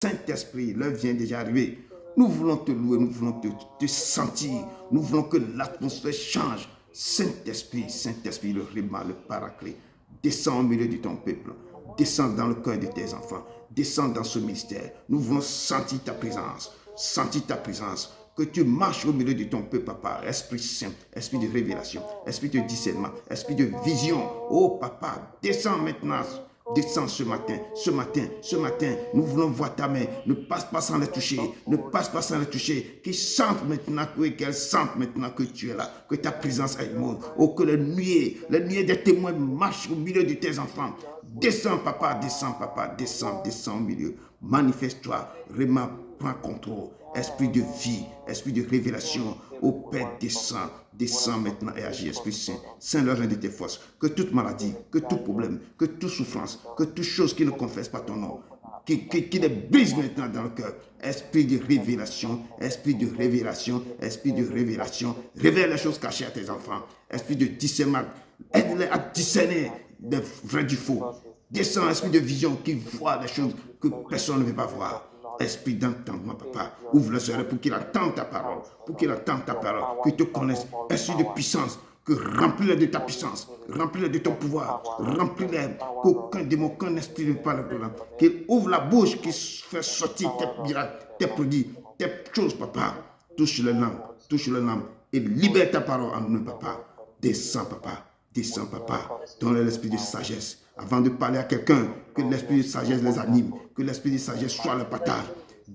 Saint-Esprit, l'heure vient déjà arriver. Nous voulons te louer, nous voulons te sentir. Nous voulons que l'atmosphère change. Saint-Esprit, Saint-Esprit, le Réma, le Paraclet, descends au milieu de ton peuple. Descends dans le cœur de tes enfants. Descends dans ce ministère. Nous voulons sentir ta présence. Sentir ta présence. Que tu marches au milieu de ton peuple, papa. Esprit Saint, esprit de révélation, esprit de discernement, esprit de vision. Oh, papa, descends maintenant. Descends ce matin, nous voulons voir ta main, ne passe pas sans la toucher, qu'ils sentent maintenant, qu'elles sentent maintenant que tu es là, que ta présence est immense, oh que les nuées des témoins marchent au milieu de tes enfants. Descends papa, descends au milieu, manifeste-toi, Réma, prends contrôle, esprit de vie, esprit de révélation, ô Père, descends maintenant et agis, Esprit Saint. Saint le rein de tes forces, que toute maladie, que tout problème, que toute souffrance, que toute chose qui ne confesse pas ton nom, qui les brise maintenant dans le cœur. Esprit de révélation, révèle les choses cachées à tes enfants. Esprit de discernement, aide-les à discerner le vrai du faux. Descends, esprit de vision, qui voit des choses que personne ne veut pas voir. Esprit d'entendement, papa, ouvre le cerveau pour qu'il entende ta parole, qu'il te connaisse. Esprit de puissance, que remplis-les de ta puissance, remplis-les de ton pouvoir, remplis-les, qu'aucun démon, qu'un esprit ne parle de là, qu'il ouvre la bouche, qu'il fait sortir tes miracles, tes produits, tes choses, papa. Touche le langue et libère ta parole en nous, papa. Descends, papa. Donne l'esprit de sagesse. Avant de parler à quelqu'un, que l'esprit de sagesse les anime, que l'esprit de sagesse soit le partage.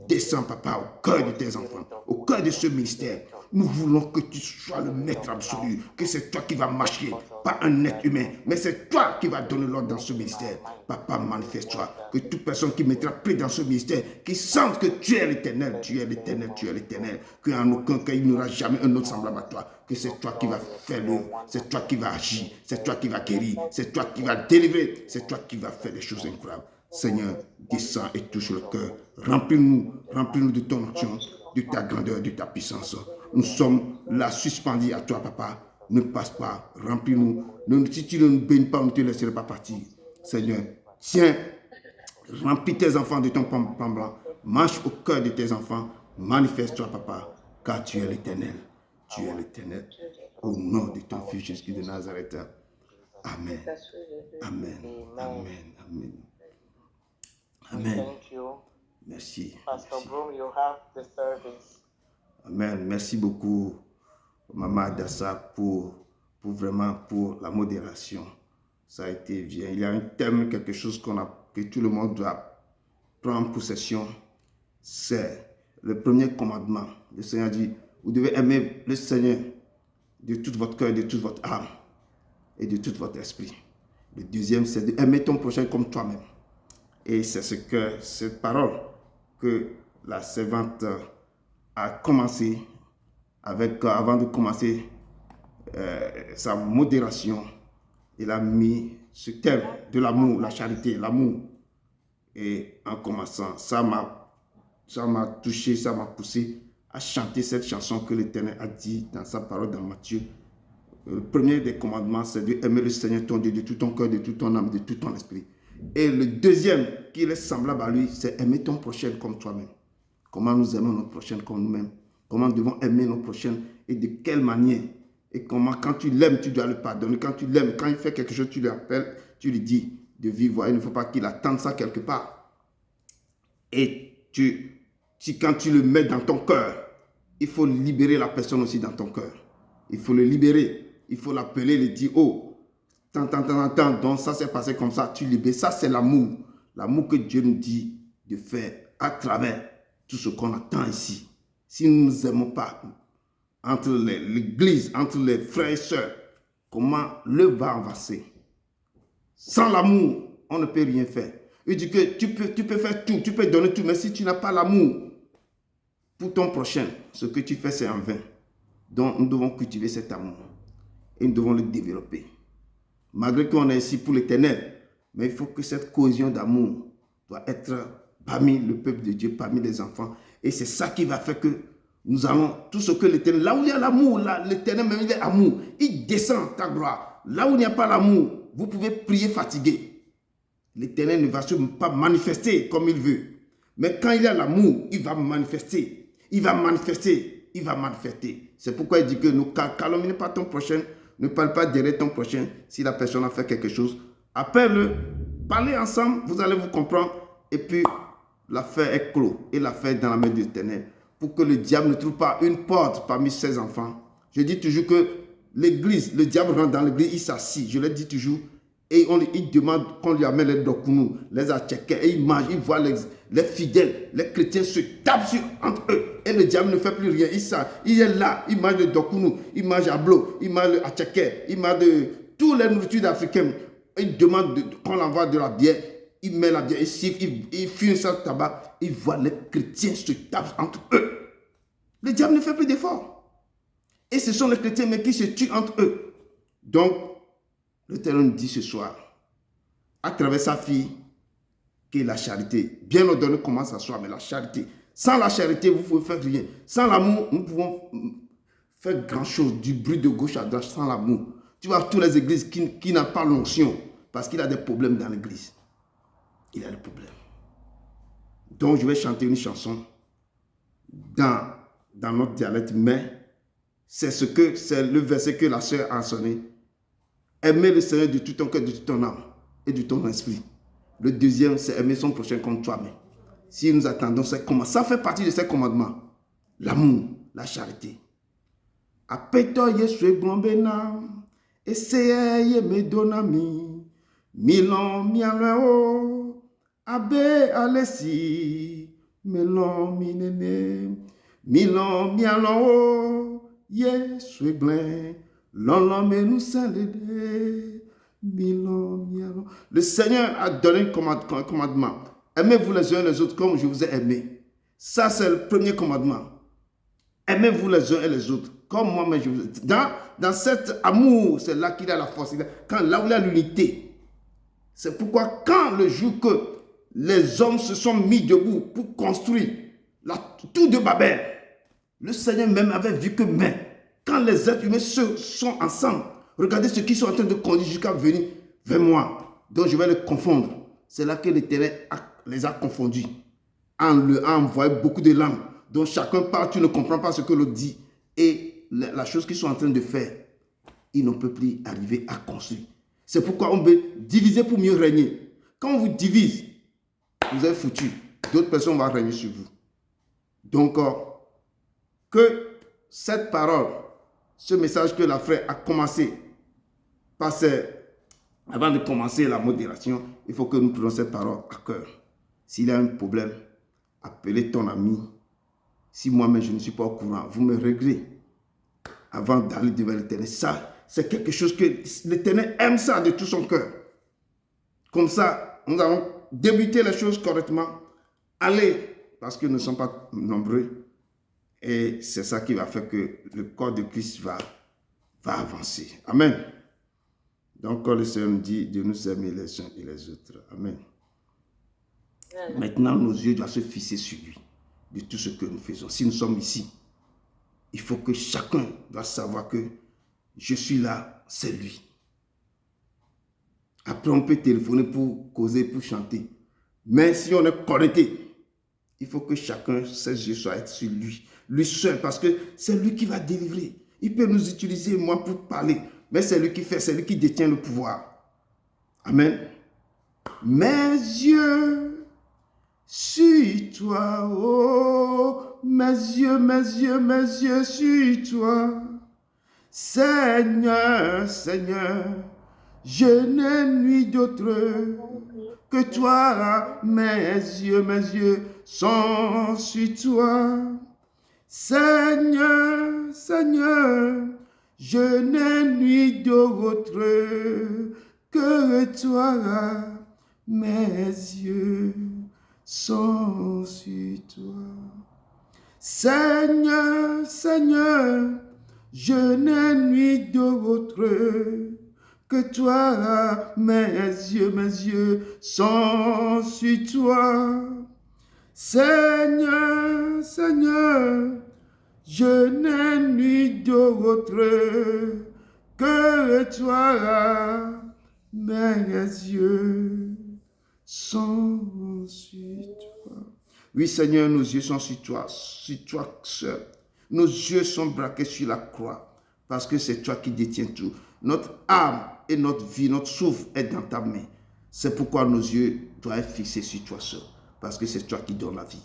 Descends, papa, au cœur de tes enfants, au cœur de ce ministère. Nous voulons que tu sois le maître absolu, que c'est toi qui vas marcher, pas un être humain, mais c'est toi qui vas donner l'ordre dans ce ministère. Papa, manifeste-toi, que toute personne qui mettra pied dans ce ministère, qui sente que tu es l'Éternel, qu'en aucun cas il n'y aura jamais un autre semblable à toi, que c'est toi qui vas faire l'œuvre, c'est toi qui vas agir, c'est toi qui vas guérir, c'est toi qui vas délivrer, c'est toi qui vas faire des choses incroyables. Seigneur, descends et touche le cœur. Remplis-nous de ton onction, de ta grandeur, de ta puissance. Nous sommes là suspendus à toi, papa. Ne passe pas, remplis-nous. Si tu ne nous bénis pas, on ne te laissera pas partir. Seigneur, tiens, remplis tes enfants de ton pan blanc. Marche au cœur de tes enfants. Manifeste-toi, papa, car tu es l'Éternel. Tu es l'Éternel. Au nom de ton Fils Jésus de Nazareth. Amen. Amen. Amen. Amen. Amen. Merci. Pastor Broom, you have the service. Amen. Merci beaucoup, Maman Adassa, pour la modération. Ça a été bien. Il y a un thème, quelque chose que tout le monde doit prendre possession. C'est le premier commandement. Le Seigneur dit, vous devez aimer le Seigneur de tout votre cœur, de toute votre âme et de tout votre esprit. Le deuxième, c'est d'aimer ton prochain comme toi-même. Et c'est cette parole que la servante a commencé avant de commencer sa modération. Il a mis ce thème de l'amour, la charité, l'amour. Et en commençant, ça m'a touché, ça m'a poussé à chanter cette chanson que l'Éternel a dit dans sa parole dans Matthieu. Le premier des commandements, c'est d'aimer le Seigneur ton Dieu de tout ton cœur, de toute ton âme, de tout ton esprit. Et le deuxième, qui est semblable à lui, c'est aimer ton prochain comme toi-même. Comment nous aimons notre prochain comme nous-mêmes. Comment nous devons aimer nos prochains et de quelle manière. Et comment, quand tu l'aimes, tu dois le pardonner. Quand tu l'aimes, quand il fait quelque chose, tu lui appelles, tu lui dis de vivre. Il ne faut pas qu'il attende ça quelque part. Et quand tu le mets dans ton cœur, il faut libérer la personne aussi dans ton cœur. Il faut le libérer. Il faut l'appeler, lui dire, oh, tant, donc ça s'est passé comme ça, tu libères. Ça, c'est l'amour. L'amour que Dieu nous dit de faire à travers tout ce qu'on attend ici. Si nous ne nous aimons pas, entre l'église, entre les frères et sœurs, comment le va avancer? Sans l'amour, on ne peut rien faire. Il dit que tu peux faire tout, tu peux donner tout, mais si tu n'as pas l'amour pour ton prochain, ce que tu fais, c'est en vain. Donc, nous devons cultiver cet amour et nous devons le développer. Malgré qu'on est ici pour l'Éternel, mais il faut que cette cohésion d'amour doit être parmi le peuple de Dieu, parmi les enfants. Et c'est ça qui va faire que nous allons, tout ce que l'Éternel, là où il y a l'amour, l'Éternel même il est amour, il descend ta gloire. Là où il n'y a pas l'amour, vous pouvez prier fatigué. L'Éternel ne va pas manifester comme il veut. Mais quand il y a l'amour, il va manifester. Il va manifester. Il va manifester. C'est pourquoi il dit que ne calomnie pas ton prochain. Ne parle pas derrière ton prochain. Si la personne a fait quelque chose, appelle-le. Parlez ensemble. Vous allez vous comprendre. Et puis, l'affaire est clos. Et l'affaire est dans la main de l'Éternel. Pour que le diable ne trouve pas une porte parmi ses enfants. Je dis toujours que l'église, le diable rentre dans l'église, il s'assit. Je le dis toujours. Et il demande qu'on lui amène les dokounou, les atchekés, et il mange, il voit les fidèles, les chrétiens se tapent entre eux. Et le diable ne fait plus rien. Il est là, il mange le dokounou, il mange ablo, il mange le atcheké, il mange toutes les nourritures africaines. Il demande qu'on l'envoie de la bière. Il met la bière, il siffle, il fume ça tabac. Il voit les chrétiens se tapent entre eux. Le diable ne fait plus d'efforts. Et ce sont les chrétiens mais qui se tuent entre eux. Donc, l'Éternel nous dit ce soir, à travers sa fille, que la charité, bien ordonnée commence à soi, mais la charité. Sans la charité, vous ne pouvez faire rien. Sans l'amour, nous pouvons faire grand chose, du bruit de gauche à droite, sans l'amour. Tu vois, toutes les églises qui n'ont pas l'onction, parce qu'il a des problèmes dans l'église. Il a des problèmes. Donc, je vais chanter une chanson dans notre dialecte, mais c'est le verset que la sœur a sonné. Aimer le Seigneur de tout ton cœur, de toute ton âme et de ton esprit. Le deuxième, c'est aimer son prochain comme toi-même. Si nous attendons ces commandements, ça fait partie de ces commandements. L'amour, la charité. Apeto Yeshua Glombena, Esseye Medonami, Milon Mialeo, Abe Alessi, Milon Minene, Milon Mialeo, Yeshua Glombena. Le Seigneur a donné un commandement. Aimez-vous les uns les autres comme je vous ai aimé. Ça, c'est le premier commandement. Aimez-vous les uns et les autres comme moi-même je vous ai aimé. Dans cet amour, c'est là qu'il a la force. Là où il y a l'unité. C'est pourquoi quand le jour que les hommes se sont mis debout pour construire la tour de Babel, le Seigneur même avait vu que quand les êtres humains sont ensemble, regardez ceux qui sont en train de conduire jusqu'à venir vers moi. Donc je vais les confondre. C'est là que l'Éternel les a confondus. En envoyant beaucoup de lames. Donc chacun part, tu ne comprends pas ce que l'autre dit. Et la chose qu'ils sont en train de faire, ils ne peuvent plus arriver à construire. C'est pourquoi on veut diviser pour mieux régner. Quand on vous divise, vous êtes foutu. D'autres personnes vont régner sur vous. Donc, que cette parole, ce message que la frère a commencé, avant de commencer la modération, il faut que nous prenions cette parole à cœur. S'il y a un problème, appelez ton ami. Si moi-même je ne suis pas au courant, vous me réglez avant d'aller devant l'Éternel. Ça, c'est quelque chose que l'Éternel aime ça de tout son cœur. Comme ça, nous allons débuter les choses correctement. Allez, parce que nous ne sommes pas nombreux. Et c'est ça qui va faire que le corps de Christ va avancer. Amen. Donc, quand le Seigneur nous dit de nous aimer les uns et les autres. Amen. Maintenant, nos yeux doivent se fixer sur lui, de tout ce que nous faisons. Si nous sommes ici, il faut que chacun doit savoir que je suis là, c'est lui. Après, on peut téléphoner pour causer, pour chanter. Mais si on est connecté, il faut que chacun, ses yeux soient sur lui. Lui seul, parce que c'est lui qui va délivrer. Il peut nous utiliser, moi, pour parler. Mais c'est lui qui fait, c'est lui qui détient le pouvoir. Amen. Mes yeux sur toi, oh, mes yeux sur toi. Seigneur, Seigneur, je n'ai nuit d'autre que toi. Mes yeux sont sur toi. Seigneur, Seigneur, je n'ai nuit d'autre que toi. Mes yeux sont sur toi. Seigneur, Seigneur, je n'ai nuit d'autre que toi. Mes yeux sont sur toi. Seigneur, Seigneur, je n'ai nuit d'autre que toi. Mes yeux sont sur toi. Oui, Seigneur, nos yeux sont sur toi seul. Nos yeux sont braqués sur la croix, parce que c'est toi qui détiens tout. Notre âme et notre vie, notre souffle est dans ta main. C'est pourquoi nos yeux doivent être fixés sur toi seul, parce que c'est toi qui donnes la vie.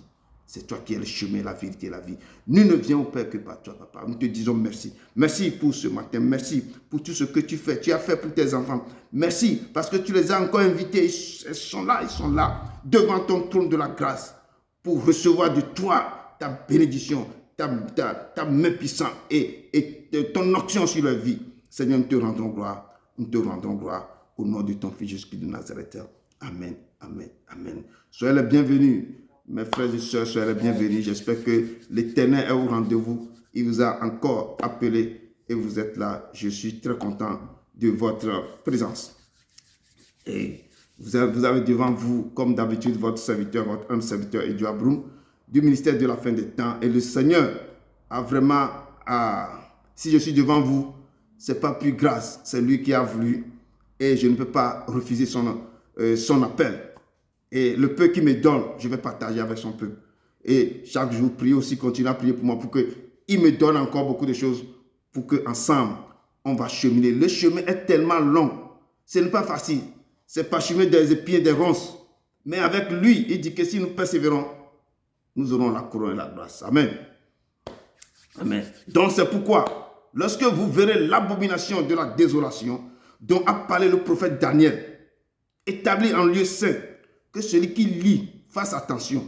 C'est toi qui es le chemin, la vérité et la vie. Nul ne vient au Père que par toi, papa. Nous te disons merci. Merci pour ce matin. Merci pour tout ce que tu fais. Tu as fait pour tes enfants. Merci parce que tu les as encore invités. Ils sont là, devant ton trône de la grâce, pour recevoir de toi ta bénédiction, ta main puissante et ton action sur leur vie. Seigneur, nous te rendons gloire. Nous te rendons gloire au nom de ton Fils Jésus-Christ de Nazareth. Amen, amen, amen. Soyez les bienvenus. Mes frères et sœurs, soyez les bienvenus. J'espère que l'Éternel est au rendez-vous. Il vous a encore appelé et vous êtes là. Je suis très content de votre présence. Et vous avez devant vous, comme d'habitude, votre serviteur, votre humble serviteur, Edouard Broum, du ministère de la fin des temps. Et le Seigneur a vraiment, si je suis devant vous, ce n'est pas plus grâce, c'est lui qui a voulu. Et je ne peux pas refuser son appel. Et le peu qu'il me donne, je vais partager avec son peuple. Et chaque jour, prier aussi, continuer à prier pour moi, pour qu'il me donne encore beaucoup de choses, pour qu'ensemble, on va cheminer. Le chemin est tellement long, ce n'est pas facile. C'est pas chemin des épines, des ronces. Mais avec lui, il dit que si nous persévérons, nous aurons la couronne et la grâce. Amen. Amen. Donc c'est pourquoi, lorsque vous verrez l'abomination de la désolation, dont a parlé le prophète Daniel, établi en lieu saint, que celui qui lit fasse attention.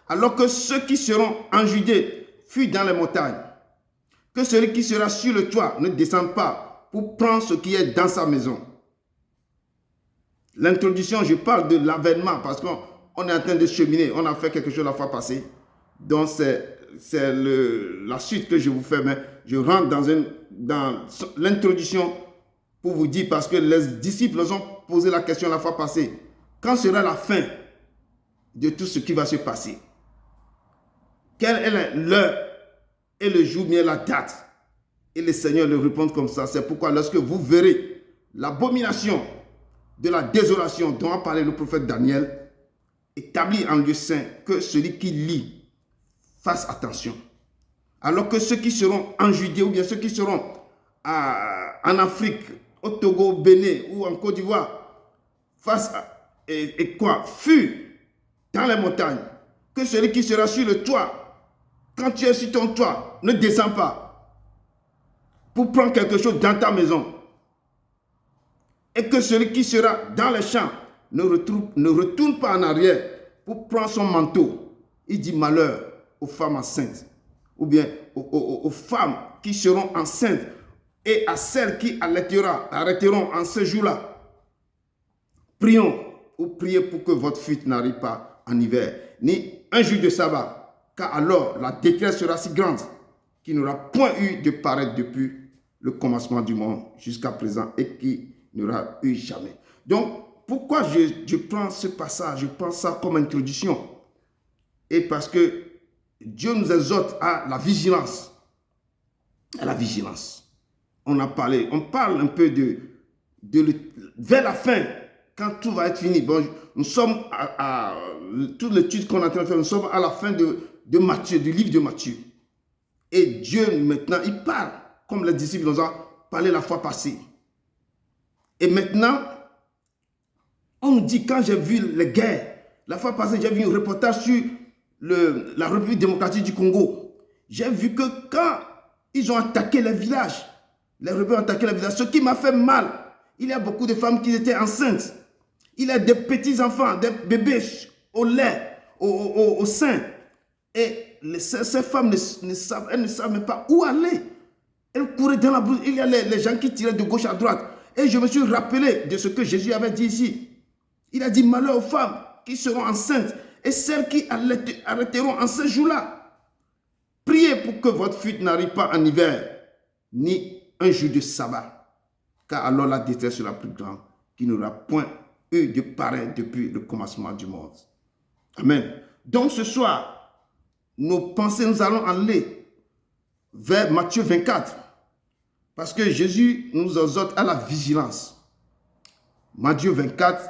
Alors que ceux qui seront en Judée fuient dans les montagnes. Que celui qui sera sur le toit ne descende pas pour prendre ce qui est dans sa maison. L'introduction, je parle de l'avènement parce qu'on est en train de cheminer. On a fait quelque chose la fois passée. Donc c'est la suite que je vous fais. Mais je rentre dans l'introduction pour vous dire, parce que les disciples ont posé la question la fois passée. Quand sera la fin de tout ce qui va se passer? Quelle est l'heure et le jour, bien la date? Et le Seigneur leur répond comme ça. C'est pourquoi lorsque vous verrez l'abomination de la désolation dont a parlé le prophète Daniel, établi en lieu saint, que celui qui lit fasse attention. Alors que ceux qui seront en Judée ou bien ceux qui seront en Afrique, au Togo, au Bénin ou en Côte d'Ivoire, fuient dans les montagnes. Que celui qui sera sur le toit, quand tu es sur ton toit, ne descends pas pour prendre quelque chose dans ta maison. Et que celui qui sera dans les champs ne retourne pas en arrière pour prendre son manteau. Il dit malheur aux femmes enceintes, ou bien aux femmes qui seront enceintes, et à celles qui arrêteront en ce jour-là. Prions ou priez pour que votre fuite n'arrive pas en hiver, ni un jour de sabbat, car alors la détresse sera si grande qu'il n'y aura point eu de pareil depuis le commencement du monde jusqu'à présent et qui n'y aura eu jamais. Donc, pourquoi je prends ce passage, je prends ça comme introduction? Et parce que Dieu nous exhorte à la vigilance. À la vigilance. On parle un peu vers la fin, quand tout va être fini. Bon, nous sommes toute l'étude qu'on est en train de faire, nous sommes à la fin de Matthieu, du livre de Matthieu. Et Dieu, maintenant, il parle, comme les disciples nous ont parlé la fois passée. Et maintenant, on nous dit, quand j'ai vu les guerres, la fois passée, j'ai vu un reportage sur la République démocratique du Congo. J'ai vu que quand ils ont attaqué les villages, les rebelles ont attaqué les villages, ce qui m'a fait mal, il y a beaucoup de femmes qui étaient enceintes. Il y a des petits-enfants, des bébés au lait, au sein. Et ces femmes ne savent même pas où aller. Elles couraient dans la brousse. Il y a les gens qui tiraient de gauche à droite. Et je me suis rappelé de ce que Jésus avait dit ici. Il a dit malheur aux femmes qui seront enceintes et celles qui arrêteront en ce jour-là. Priez pour que votre fuite n'arrive pas en hiver, ni un jour de sabbat, car alors la détresse sera plus grande, qu'il n'y aura point eu de pareil depuis le commencement du monde. Amen. Donc ce soir, nos pensées, nous allons aller vers Matthieu 24, parce que Jésus nous exhorte à la vigilance. Matthieu 24,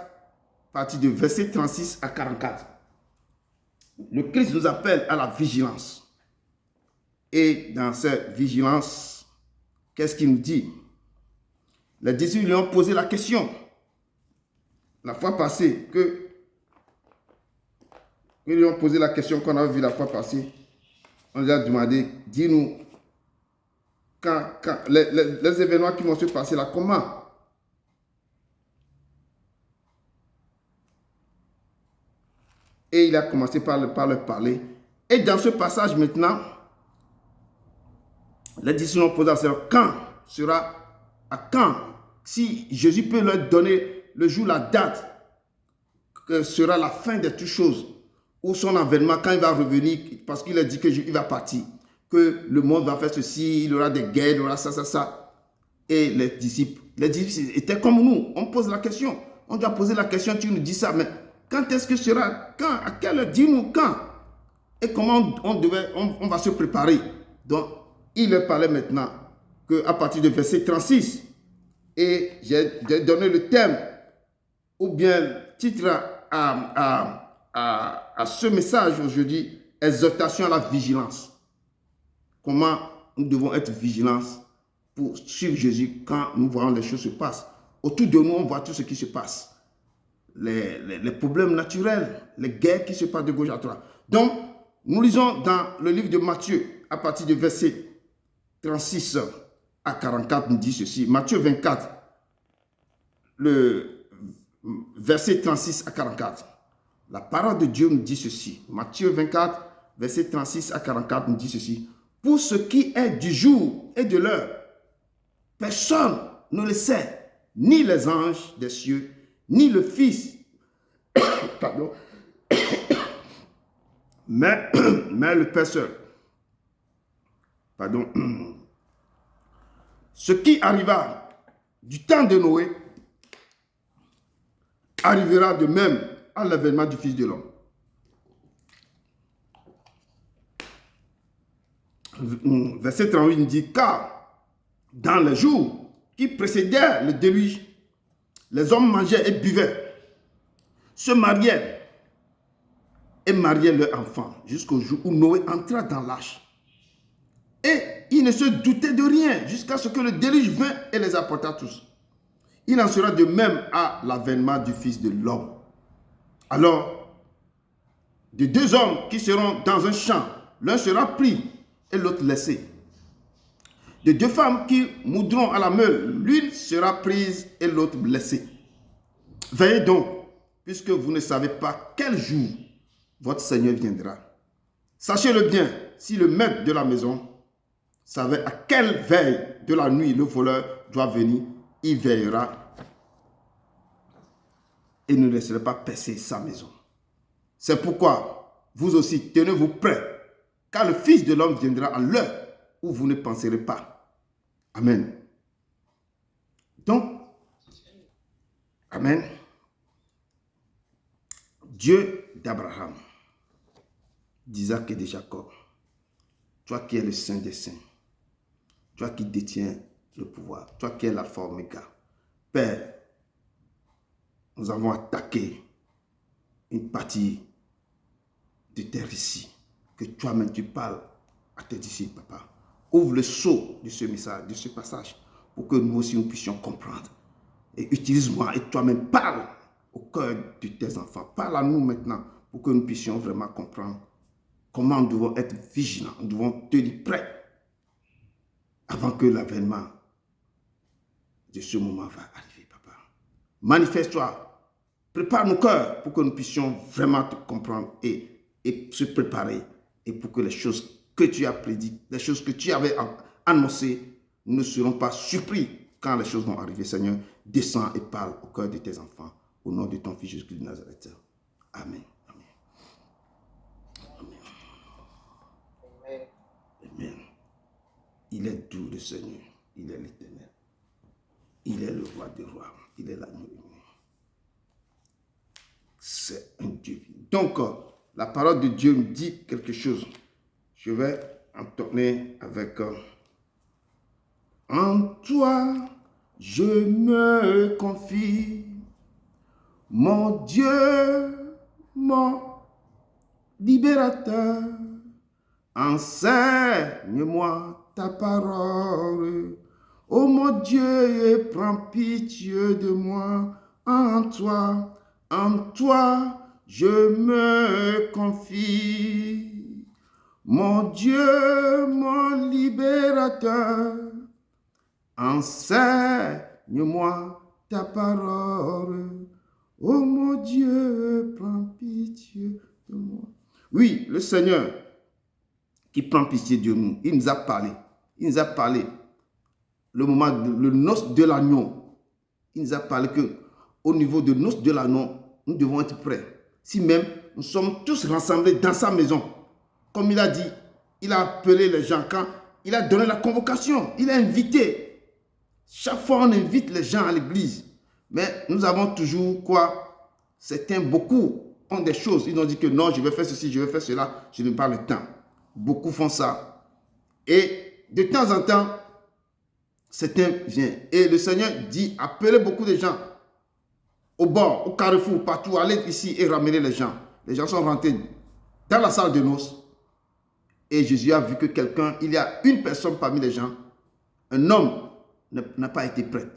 partie de verset 36 à 44. Le Christ nous appelle à la vigilance. Et dans cette vigilance, qu'est-ce qu'il nous dit? Les disciples lui ont posé la question. La fois passée, ils lui ont posé la question qu'on a vue la fois passée. On lui a demandé, dis-nous, quand les événements qui vont se passer là, comment? Et il a commencé par leur parler. Et dans ce passage maintenant, les disciples ont posé la question, quand sera, à quand? Si Jésus peut leur donner le jour, la date, que sera la fin de toutes choses, ou son avènement, quand il va revenir, parce qu'il a dit qu'il va partir, que le monde va faire ceci, il y aura des guerres, il y aura ça. Et les disciples étaient comme nous. On pose la question. On doit poser la question, tu nous dis ça, mais quand est-ce que sera? Quand? À quelle heure? Dis-nous quand? Et comment on va se préparer? Donc, il leur parlait maintenant qu'à partir de verset 36, et j'ai donné le thème, ou bien le titre à ce message aujourd'hui, exhortation à la vigilance. Comment nous devons être vigilants pour suivre Jésus quand nous voyons les choses se passer. Autour de nous, on voit tout ce qui se passe. Les problèmes naturels, les guerres qui se passent de gauche à droite. Donc, nous lisons dans le livre de Matthieu, à partir du verset 36 à 44, nous dit ceci. Matthieu 24, le verset 36 à 44. La parole de Dieu nous dit ceci. Matthieu 24, verset 36 à 44 nous dit ceci. Pour ce qui est du jour et de l'heure, personne ne le sait, ni les anges des cieux, ni le Fils, pardon, mais le Père seul. Pardon. Ce qui arriva du temps de Noé arrivera de même à l'avènement du Fils de l'homme. Verset 38 dit, car dans les jours qui précédèrent le déluge, les hommes mangeaient et buvaient, se mariaient et mariaient leurs enfants, jusqu'au jour où Noé entra dans l'arche. Et il ne se doutait de rien, jusqu'à ce que le déluge vint et les apporta tous. Il en sera de même à l'avènement du Fils de l'homme. Alors, de deux hommes qui seront dans un champ, l'un sera pris et l'autre laissé. De deux femmes qui moudront à la meule, l'une sera prise et l'autre laissée. Veillez donc, puisque vous ne savez pas quel jour votre Seigneur viendra. Sachez-le bien, si le maître de la maison savait à quelle veille de la nuit le voleur doit venir, il veillera et ne laissera pas percer sa maison. C'est pourquoi vous aussi tenez-vous prêts, car le Fils de l'homme viendra à l'heure où vous ne penserez pas. Amen. Donc, amen. Dieu d'Abraham, d'Isaac et de Jacob, toi qui es le Saint des Saints, toi qui détiens le pouvoir, toi qui es l'alpha oméga, Père, nous avons attaqué une partie de tes récits, que toi-même tu parles à tes disciples, papa. Ouvre le sceau de ce message, de ce passage, pour que nous aussi nous puissions comprendre. Et utilise-moi et toi-même parle au cœur de tes enfants. Parle à nous maintenant pour que nous puissions vraiment comprendre comment nous devons être vigilants. Nous devons tenir prêts avant que l'avènement de ce moment va arriver, papa. Manifeste-toi. Prépare nos cœurs pour que nous puissions vraiment te comprendre et se préparer. Et pour que les choses que tu as prédites, les choses que tu avais annoncées, nous ne serons pas surpris quand les choses vont arriver. Seigneur, descends et parle au cœur de tes enfants. Au nom de ton Fils Jésus-Christ de Nazareth. Amen. Amen. Amen. Amen. Il est doux, le Seigneur. Il est l'Éternel. Il est le roi des rois. Il est l'agneau de Dieu. C'est un Dieu. Donc, la parole de Dieu me dit quelque chose. Je vais en tourner avec en toi, je me confie, mon Dieu, mon libérateur, enseigne-moi ta parole. Ô mon Dieu, prends pitié de moi. En toi, je me confie. Mon Dieu, mon libérateur, enseigne-moi ta parole. Ô mon Dieu, prends pitié de moi. Oui, le Seigneur qui prend pitié de nous, il nous a parlé. Il nous a parlé. Le moment, le noce de l'agneau, il nous a parlé que au niveau de noce de l'agneau, nous devons être prêts. Si même nous sommes tous rassemblés dans sa maison, comme il a dit, il a appelé les gens quand il a donné la convocation, il a invité. Chaque fois, on invite les gens à l'église. Mais nous avons toujours quoi? Certains, beaucoup ont des choses. Ils ont dit que non, je vais faire ceci, je vais faire cela. Je n'ai pas le temps. Beaucoup font ça. Et de temps en temps, certains viennent. Et le Seigneur dit, appelez beaucoup de gens au bord, au carrefour, partout. Allez ici et ramenez les gens. Les gens sont rentrés dans la salle de noces. Et Jésus a vu que quelqu'un, il y a une personne parmi les gens, un homme n'a pas été prêt.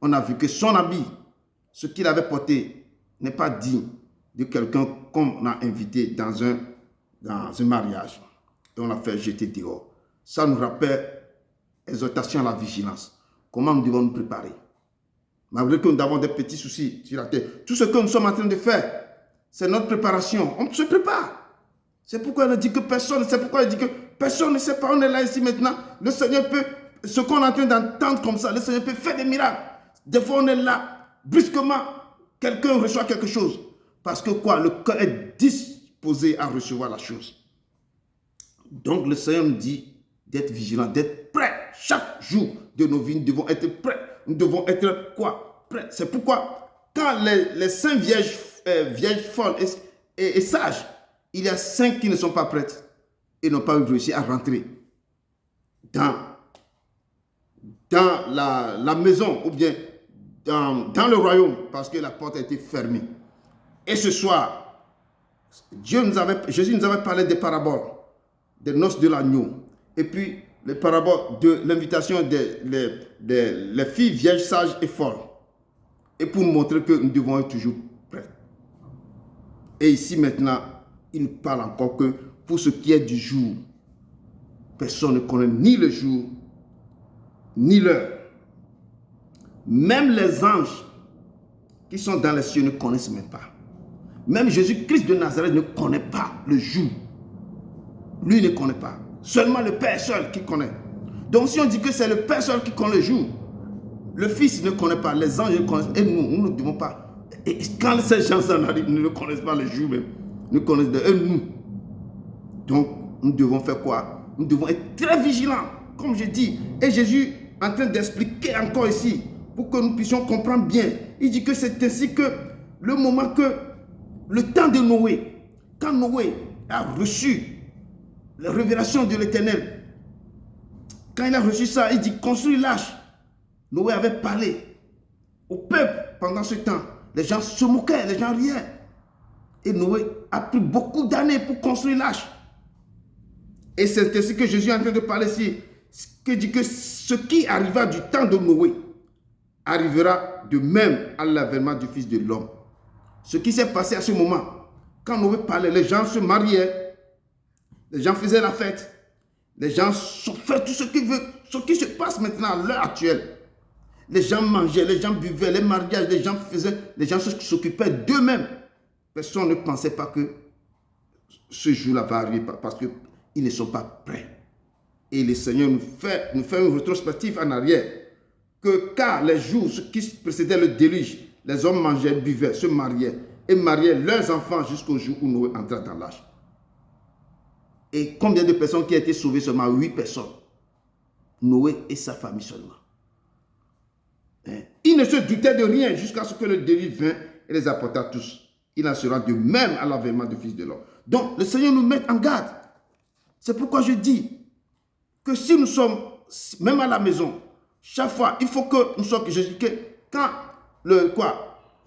On a vu que son habit, ce qu'il avait porté, n'est pas digne de quelqu'un qu'on a invité dans un mariage. Et on l'a fait jeter dehors. Ça nous rappelle exhortation à la vigilance. Comment nous devons nous préparer? Malgré que nous avons des petits soucis sur la terre, tout ce que nous sommes en train de faire, c'est notre préparation. On se prépare. C'est pourquoi il dit que personne ne sait. Pourquoi il dit que personne ne sait pas. On est là ici maintenant. Le Seigneur peut, ce qu'on est en train d'entendre comme ça, le Seigneur peut faire des miracles. Des fois, on est là, brusquement, quelqu'un reçoit quelque chose. Parce que quoi? Le cœur est disposé à recevoir la chose. Donc, le Seigneur nous dit d'être vigilant, d'être prêt. Chaque jour de nos vies, nous devons être prêts. Nous devons être quoi? Prêts. C'est pourquoi, quand les 5 vierges folles et sages, il y a 5 qui ne sont pas prêtes et n'ont pas réussi à rentrer dans la maison ou bien dans le royaume parce que la porte a été fermée. Et ce soir, Jésus nous avait parlé des paraboles, des noces de l'agneau, et puis les paraboles de l'invitation des filles vierges, sages et folles. Et pour nous montrer que nous devons être toujours prêts. Et ici maintenant, il nous parle encore que pour ce qui est du jour, personne ne connaît ni le jour, ni l'heure. Même les anges qui sont dans les cieux ne connaissent même pas. Même Jésus-Christ de Nazareth ne connaît pas le jour. Lui ne connaît pas. Seulement le Père seul qui connaît. Donc si on dit que c'est le Père seul qui connaît le jour, le Fils ne connaît pas, les anges ne connaissent pas, et nous ne devons pas. Et quand ces gens en arrivent, nous ne connaissent pas le jour même. Nous connaissons de nous. Donc nous devons faire quoi? Nous devons être très vigilants, comme je dis. Et Jésus est en train d'expliquer encore ici, pour que nous puissions comprendre bien. Il dit que c'est ainsi que le moment que, le temps de Noé, quand Noé a reçu la révélation de l'Éternel, quand il a reçu ça, il dit construis l'arche. Noé avait parlé au peuple pendant ce temps. Les gens se moquaient, les gens riaient. Et Noé a pris beaucoup d'années pour construire l'arche. Et c'est ainsi que Jésus est en train de parler ici, qui dit que ce qui arriva du temps de Noé arrivera de même à l'avènement du Fils de l'homme. Ce qui s'est passé à ce moment, quand Noé parlait, les gens se mariaient, les gens faisaient la fête, les gens faisaient tout ce qui se passe maintenant à l'heure actuelle. Les gens mangeaient, les gens buvaient, les mariages, les gens s'occupaient d'eux-mêmes. Personne ne pensait pas que ce jour-là va arriver parce qu'ils ne sont pas prêts. Et le Seigneur nous fait une rétrospective en arrière. Car les jours qui précédaient le déluge, les hommes mangeaient, buvaient, se mariaient et mariaient leurs enfants jusqu'au jour où Noé entra dans l'arche. Et combien de personnes qui ont été sauvées seulement? 8 personnes. Noé et sa famille seulement. Il ne se doutait de rien jusqu'à ce que le déluge vint et les apporta tous. Il en sera de même à l'avènement du Fils de l'homme. Donc, le Seigneur nous met en garde. C'est pourquoi je dis que si nous sommes, même à la maison, chaque fois, il faut que nous soyons, je dis que quand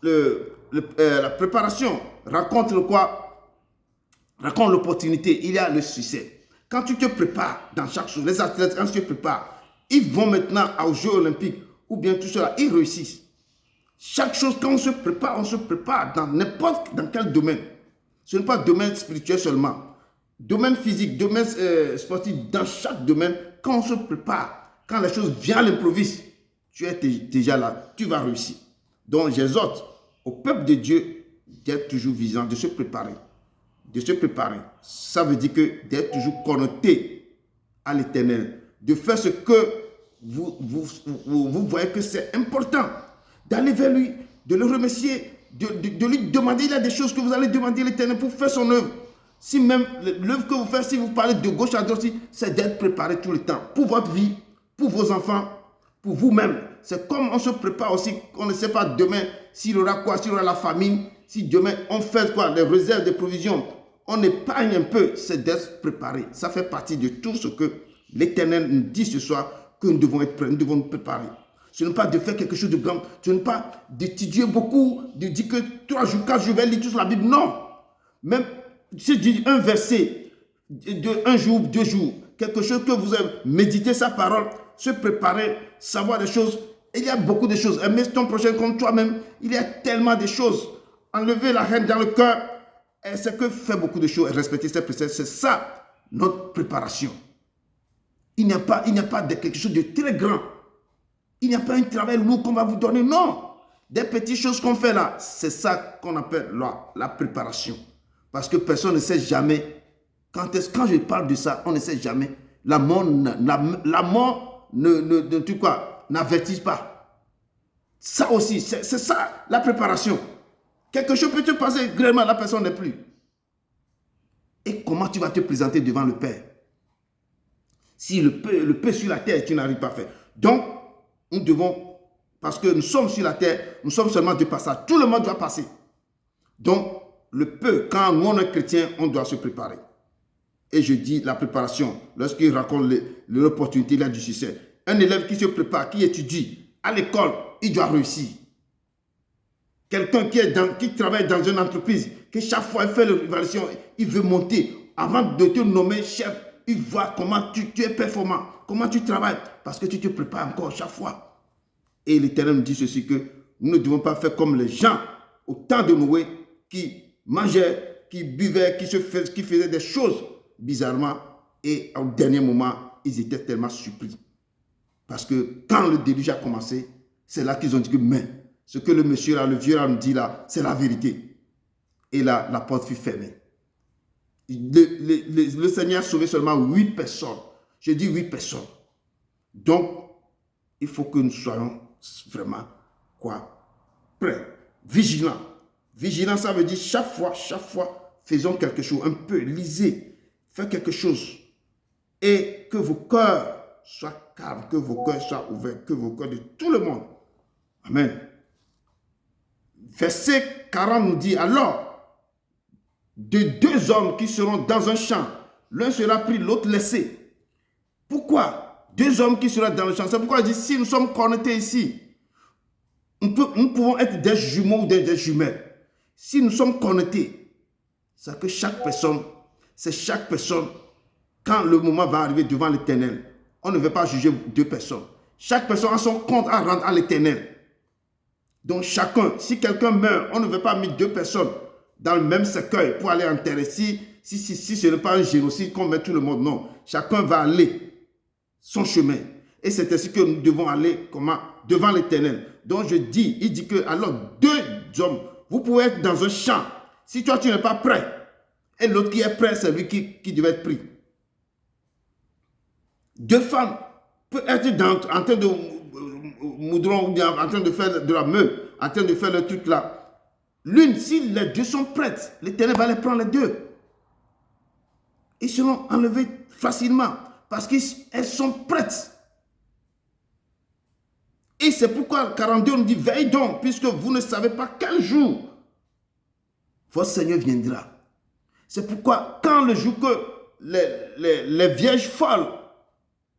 la préparation rencontre raconte l'opportunité, il y a le succès. Quand tu te prépares dans chaque chose, les athlètes, quand tu te prépares, ils vont maintenant aux Jeux Olympiques ou bien tout cela, ils réussissent. Chaque chose, quand on se prépare dans n'importe dans quel domaine. Ce n'est pas domaine spirituel seulement. Domaine physique, domaine sportif, dans chaque domaine, quand on se prépare, quand les choses viennent à l'improviste, tu es déjà là, tu vas réussir. Donc j'exhorte au peuple de Dieu d'être toujours vigilant, de se préparer. De se préparer. Ça veut dire que d'être toujours connecté à l'Éternel, de faire ce que vous voyez que c'est important, d'aller vers lui, de le remercier, de lui demander. Il y a des choses que vous allez demander à l'Éternel pour faire son œuvre. Si même l'œuvre que vous faites, si vous parlez de gauche à droite, c'est d'être préparé tout le temps pour votre vie, pour vos enfants, pour vous-même. C'est comme on se prépare aussi, on ne sait pas demain s'il y aura quoi, s'il y aura la famine, si demain on fait quoi, les réserves de provisions, on épargne un peu, c'est d'être préparé. Ça fait partie de tout ce que l'Éternel nous dit ce soir, que nous devons être prêts, nous devons nous préparer. Ce n'est pas de faire quelque chose de grand, ce n'est pas d'étudier beaucoup, de dire que 3 jours, 4 jours, je vais lire toute la Bible. Non. Même si je dis un verset, de 1 jour, 2 jours, quelque chose que vous avez médité sa parole, se préparer, savoir des choses. Il y a beaucoup de choses. Aimer ton prochain comme toi-même. Il y a tellement de choses. Enlever la haine dans le cœur, c'est que faire beaucoup de choses et respecter ses préceptes. C'est ça, notre préparation. Il n'y a pas de quelque chose de très grand. Il n'y a pas un travail lourd qu'on va vous donner. Non. Des petites choses qu'on fait là, c'est ça qu'on appelle la préparation. Parce que personne ne sait jamais. Quand je parle de ça, on ne sait jamais. La mort n'avertit pas. Ça aussi, c'est ça la préparation. Quelque chose peut te passer, gréement, la personne n'est plus. Et comment tu vas te présenter devant le Père? Si le peu sur la terre, tu n'arrives pas à faire. Donc, nous devons, parce que nous sommes sur la terre, nous sommes seulement de passage. Tout le monde doit passer. Donc, le peu, quand nous, on est chrétien, on doit se préparer. Et je dis la préparation, lorsqu'il raconte l'opportunité, il a du succès. Un élève qui se prépare, qui étudie à l'école, il doit réussir. Quelqu'un qui travaille dans une entreprise, qui chaque fois il fait l'évaluation, il veut monter. Avant de te nommer chef, il voit comment tu es performant, comment tu travailles, parce que tu te prépares encore chaque fois. Et l'Éternel nous dit ceci, que nous ne devons pas faire comme les gens au temps de Noé, qui mangeaient, qui buvaient, qui faisaient des choses bizarrement, et au dernier moment, ils étaient tellement surpris. Parce que quand le déluge a commencé, c'est là qu'ils ont dit que, mais, ce que le monsieur là, le vieux là nous dit là, c'est la vérité. Et là, la porte fut fermée. Le Seigneur a sauvé seulement 8 personnes. Je dis 8 personnes. Donc, il faut que nous soyons vraiment, prêts, vigilants. Vigilant, ça veut dire chaque fois, faisons quelque chose, un peu, lisez, faites quelque chose. Et que vos cœurs soient calmes, que vos cœurs soient ouverts, que vos cœurs de tout le monde. Amen. Verset 40 nous dit, alors, de 2 hommes qui seront dans un champ, l'un sera pris, l'autre laissé. Pourquoi 2 hommes qui seront dans le champ? C'est pourquoi il dit, si nous sommes connectés ici, nous pouvons être des jumeaux ou des jumelles. Si nous sommes connectés, c'est que chaque personne, quand le moment va arriver devant l'Éternel, on ne veut pas juger 2 personnes. Chaque personne a son compte à rendre à l'Éternel. Donc chacun, si quelqu'un meurt, on ne veut pas mettre 2 personnes dans le même cercueil pour aller enterrer. Si ce n'est pas un génocide qu'on met tout le monde, non. Chacun va aller son chemin. Et c'est ainsi que nous devons aller devant l'Éternel. Donc je dis, il dit que alors 2 hommes, vous pouvez être dans un champ. Si toi tu n'es pas prêt, et l'autre qui est prêt, c'est lui qui devait être pris. 2 femmes peuvent être en train de moudron ou bien en train de faire de la meule, en train de faire le truc là. L'une, si les 2 sont prêtes, l'Éternel va les prendre les 2. Ils seront enlevés facilement parce qu'elles sont prêtes. Et c'est pourquoi 42 nous dit, veille donc, puisque vous ne savez pas quel jour votre Seigneur viendra. C'est pourquoi quand le jour que les vierges folles,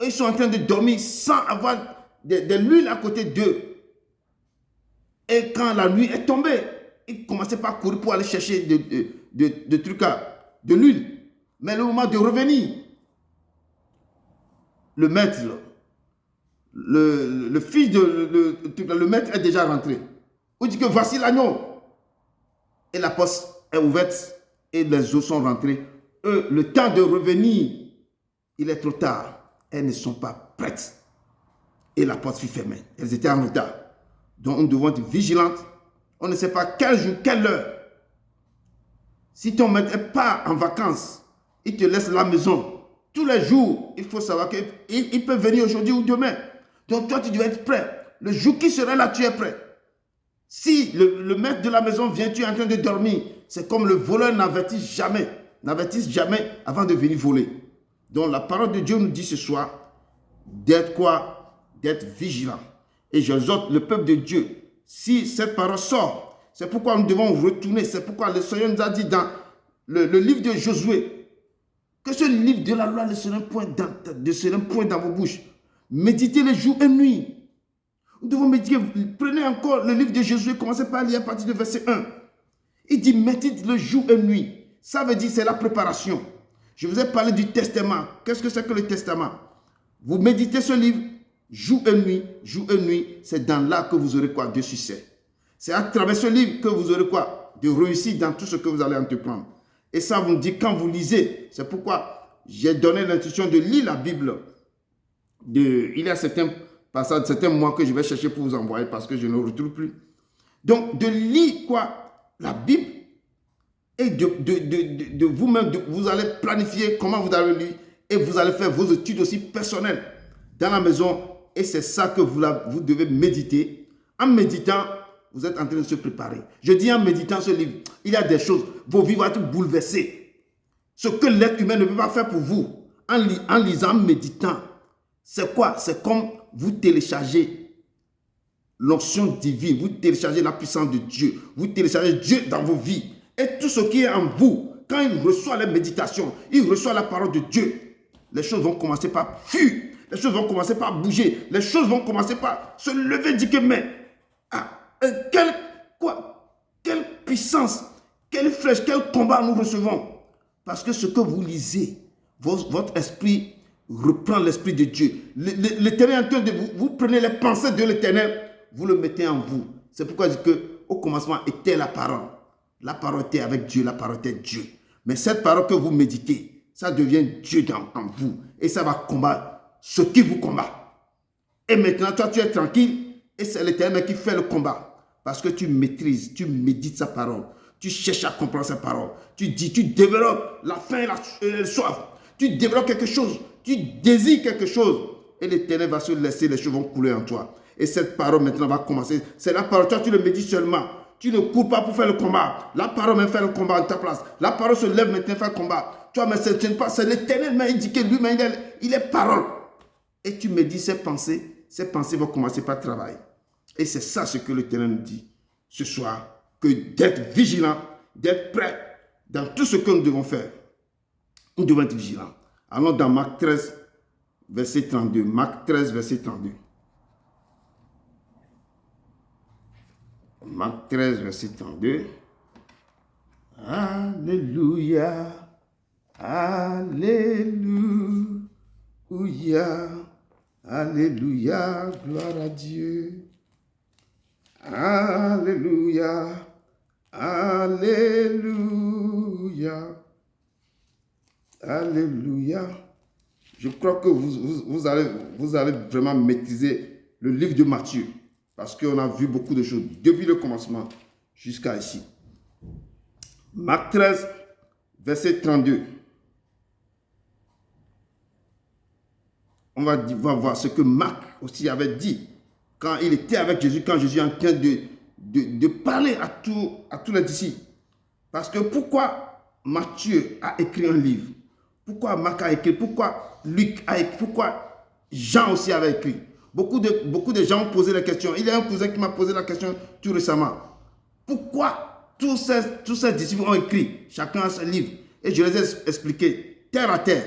ils sont en train de dormir sans avoir de l'huile à côté d'eux. Et quand la nuit est tombée, ils commençaient par courir pour aller chercher des trucs de l'huile. Mais le moment de revenir, le maître, le fils le maître est déjà rentré. On dit que voici l'agneau. Et la porte est ouverte et les eaux sont rentrées. Eux, le temps de revenir, il est trop tard. Elles ne sont pas prêtes. Et la porte fut fermée. Elles étaient en retard. Donc nous devons être vigilantes. On ne sait pas quel jour, quelle heure. Si ton maître n'est pas en vacances, il te laisse à la maison. Tous les jours, il faut savoir qu'il peut venir aujourd'hui ou demain. Donc toi, tu dois être prêt. Le jour qui sera là, tu es prêt. Si le maître de la maison vient, tu es en train de dormir. C'est comme le voleur n'avertisse jamais. N'avertisse jamais avant de venir voler. Donc la parole de Dieu nous dit ce soir d'être quoi? D'être vigilant. Et j'exhorte le peuple de Dieu. Si cette parole sort, c'est pourquoi nous devons retourner. C'est pourquoi le Seigneur nous a dit dans le livre de Josué que ce livre de la loi ne sera point dans vos bouches. Méditez les jours et nuits. Nous devons méditer. Prenez encore le livre de Josué, commencez par lire à partir du verset 1. Il dit médite le jour et nuit. Ça veut dire c'est la préparation. Je vous ai parlé du testament. Qu'est-ce que c'est que le testament? Vous méditez ce livre jour et nuit, c'est dans là que vous aurez quoi? De succès. C'est à travers ce livre que vous aurez quoi? De réussir dans tout ce que vous allez entreprendre. Et ça vous dit quand vous lisez. C'est pourquoi j'ai donné l'instruction de lire la Bible. Il y a certains passages, certains mois que je vais chercher pour vous envoyer parce que je ne retrouve plus. Donc de lire quoi? La Bible. Et de vous-même, vous allez planifier comment vous allez lire. Et vous allez faire vos études aussi personnelles dans la maison. Et c'est ça que vous devez méditer. En méditant, vous êtes en train de se préparer. Je dis en méditant ce livre, il y a des choses, vos vies vont être bouleversées. Ce que l'être humain ne peut pas faire pour vous, en lisant, en méditant, c'est quoi? C'est comme vous téléchargez l'onction divine, vous téléchargez la puissance de Dieu, vous téléchargez Dieu dans vos vies. Et tout ce qui est en vous, quand il reçoit les méditations, il reçoit la parole de Dieu, les choses vont commencer par fuir, les choses vont commencer par bouger, les choses vont commencer par se lever, dire que mais, quelle puissance, quelle flèche, quel combat nous recevons. Parce que ce que vous lisez, votre esprit reprend l'esprit de Dieu. L'Éternel est en train de vous prenez les pensées de l'Éternel, vous le mettez en vous. C'est pourquoi je dis qu'au commencement était la parole. La parole était avec Dieu, la parole était Dieu. Mais cette parole que vous méditez, ça devient Dieu en vous. Et ça va combattre ce qui vous combat. Et maintenant, toi, tu es tranquille. Et c'est l'Éternel qui fait le combat. Parce que tu maîtrises, tu médites sa parole. Tu cherches à comprendre sa parole. Tu dis, tu développes la faim et la soif. Tu développes quelque chose. Tu désires quelque chose. Et l'Éternel va se laisser, les choses vont couler en toi. Et cette parole maintenant va commencer. C'est la parole, toi tu le médites seulement. Tu ne cours pas pour faire le combat. La parole même fait le combat en ta place. La parole se lève maintenant, fait le combat. Toi, mais c'est l'Éternel, mais il dit que lui-même, il est parole. Et tu me dis ces pensées vont commencer par travailler. Et c'est ça ce que l'Éternel nous dit ce soir, que d'être vigilant, d'être prêt dans tout ce que nous devons faire. Nous devons être vigilants. Allons dans Marc 13, verset 32. Marc 13, verset 32. Marc 13, verset 32. Alléluia. Alléluia. Alléluia. Gloire à Dieu. Alléluia. Alléluia. Alléluia. Je crois que vous allez vraiment maîtriser le livre de Matthieu. Parce qu'on a vu beaucoup de choses depuis le commencement jusqu'à ici. Marc 13, verset 32. On va voir ce que Marc aussi avait dit quand il était avec Jésus, quand Jésus est en train de parler à tous les disciples. Parce que pourquoi Matthieu a écrit un livre? Pourquoi Marc a écrit? Pourquoi Luc a écrit? Pourquoi Jean aussi avait écrit? Beaucoup de gens ont posé la question. Il y a un cousin qui m'a posé la question tout récemment. Pourquoi tous ces disciples ont écrit? Chacun a son livre. Et je les ai expliqué terre à terre.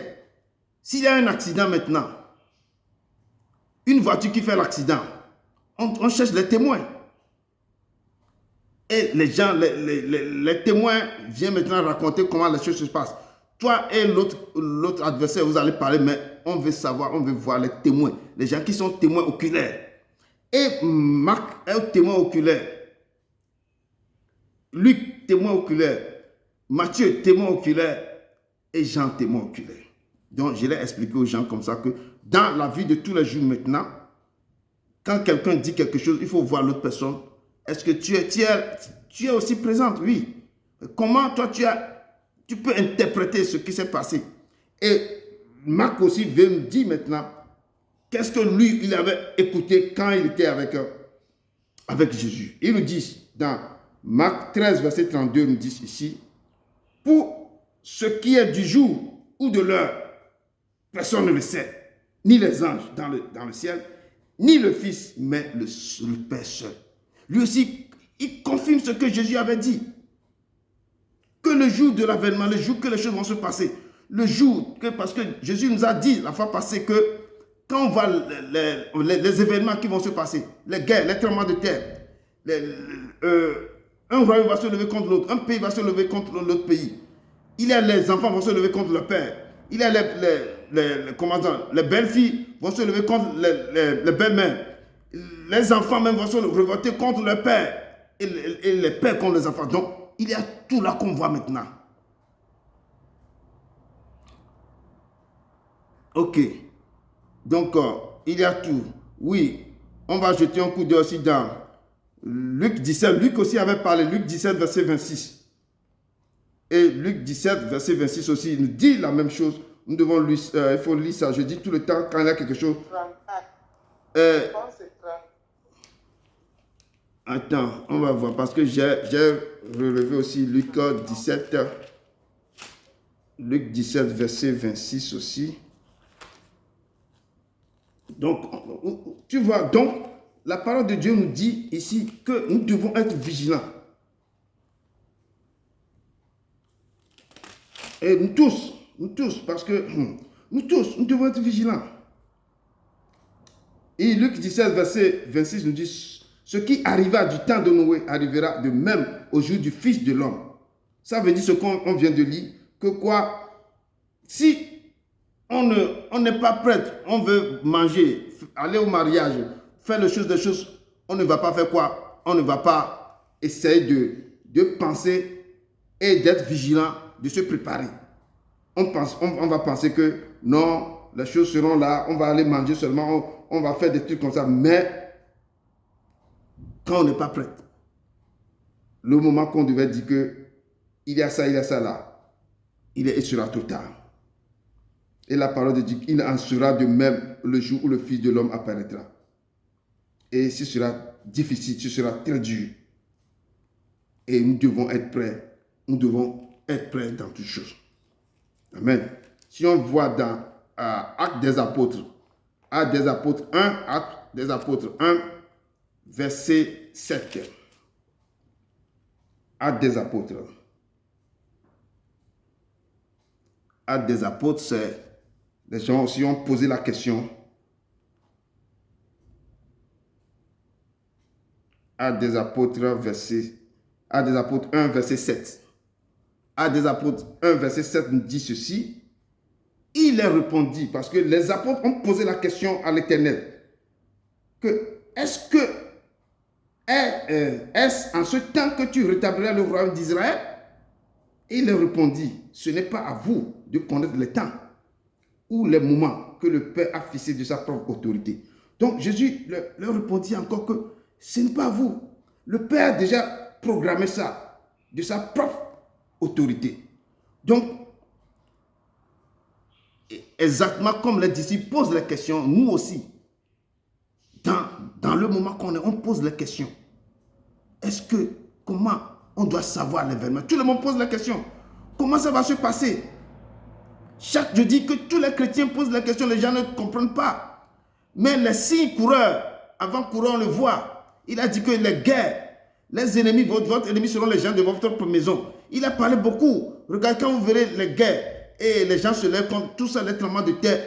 S'il y a un accident maintenant, une voiture qui fait l'accident, on cherche les témoins. Et les gens, les témoins viennent maintenant raconter comment les choses se passent. Toi et l'autre adversaire, vous allez parler, mais on veut savoir, on veut voir les témoins, les gens qui sont témoins oculaires. Et Marc est témoin oculaire. Luc, témoin oculaire. Matthieu, témoin oculaire. Et Jean, témoin oculaire. Donc, je l'ai expliqué aux gens comme ça que dans la vie de tous les jours maintenant, quand quelqu'un dit quelque chose, il faut voir l'autre personne. Est-ce que tu es aussi présente? Oui. Comment toi, tu peux interpréter ce qui s'est passé? Et Marc aussi veut me dire maintenant, qu'est-ce que lui, il avait écouté quand il était avec Jésus. Il nous dit dans Marc 13, verset 32, il nous dit ici, pour ce qui est du jour ou de l'heure, personne ne le sait, ni les anges dans le ciel, ni le Fils, mais le Père seul. Lui aussi, il confirme ce que Jésus avait dit. Que le jour de l'avènement, le jour que les choses vont se passer, le jour que, parce que Jésus nous a dit la fois passée que quand on voit les événements qui vont se passer, les guerres, les tremblements de terre, un royaume va se lever contre l'autre, un pays va se lever contre l'autre pays. Il y a les enfants vont se lever contre leur père. Il y a les belles-filles vont se lever contre les belles-mères. Les enfants même vont se révolter contre leur père. Et les pères contre les enfants. Donc, il y a tout là qu'on voit maintenant. Ok. Donc, il y a tout. Oui, on va jeter un coup d'œil aussi dans Luc 17. Luc aussi avait parlé. Luc 17, verset 26. Et Luc 17, verset 26 aussi, il nous dit la même chose. Nous devons lire, il faut lire ça. Je dis tout le temps quand il y a quelque chose. Attends, on va voir. Parce que j'ai relevé aussi Luc 17. Luc 17, verset 26 aussi. Donc, tu vois, donc, la parole de Dieu nous dit ici que nous devons être vigilants. Et nous tous, parce que nous devons être vigilants. Et Luc 17, verset 26 nous dit, ce qui arriva du temps de Noé arrivera de même au jour du Fils de l'homme. Ça veut dire ce qu'on vient de lire, que quoi, si on n'est pas prêtre, on veut manger, aller au mariage, faire des choses, on ne va pas faire quoi? On ne va pas essayer de penser et d'être vigilant, de se préparer. On va penser que non, les choses seront là, on va aller manger seulement, on va faire des trucs comme ça. Mais quand on n'est pas prêt, le moment qu'on devait dire que il y a ça là, il sera trop tard. Et la parole de Dieu, il en sera de même le jour où le Fils de l'homme apparaîtra. Et ce sera difficile, ce sera très dur. Et nous devons être prêts. Nous devons être prêts dans toutes choses. Amen. Si on voit dans Actes des Apôtres, Actes des Apôtres 1, verset 7. Actes des Apôtres. Actes des Apôtres, c'est les gens aussi ont posé la question. Actes des Apôtres 1, verset 7. Actes des Apôtres 1, verset 7 nous dit ceci. Il leur répondit, parce que les apôtres ont posé la question à l'Éternel, que est-ce en ce temps que tu rétabliras le royaume d'Israël? Et il leur répondit, ce n'est pas à vous de connaître les temps ou les moments que le Père a fixé de sa propre autorité. Donc Jésus leur répondit encore que ce n'est pas à vous. Le Père a déjà programmé ça de sa propre autorité. Donc, exactement comme les disciples posent les questions, nous aussi, dans le moment qu'on est, on pose les questions. Comment on doit savoir l'événement? Tout le monde pose la question. Comment ça va se passer? Je dis que tous les chrétiens posent la question, les gens ne comprennent pas. Mais les signes coureurs, avant-coureurs, on le voit. Il a dit que les guerres, les ennemis, votre ennemi seront les gens de votre maison. Il a parlé beaucoup. Regardez, quand vous verrez les guerres et les gens se lèvent contre tout ça, les tremblements de terre,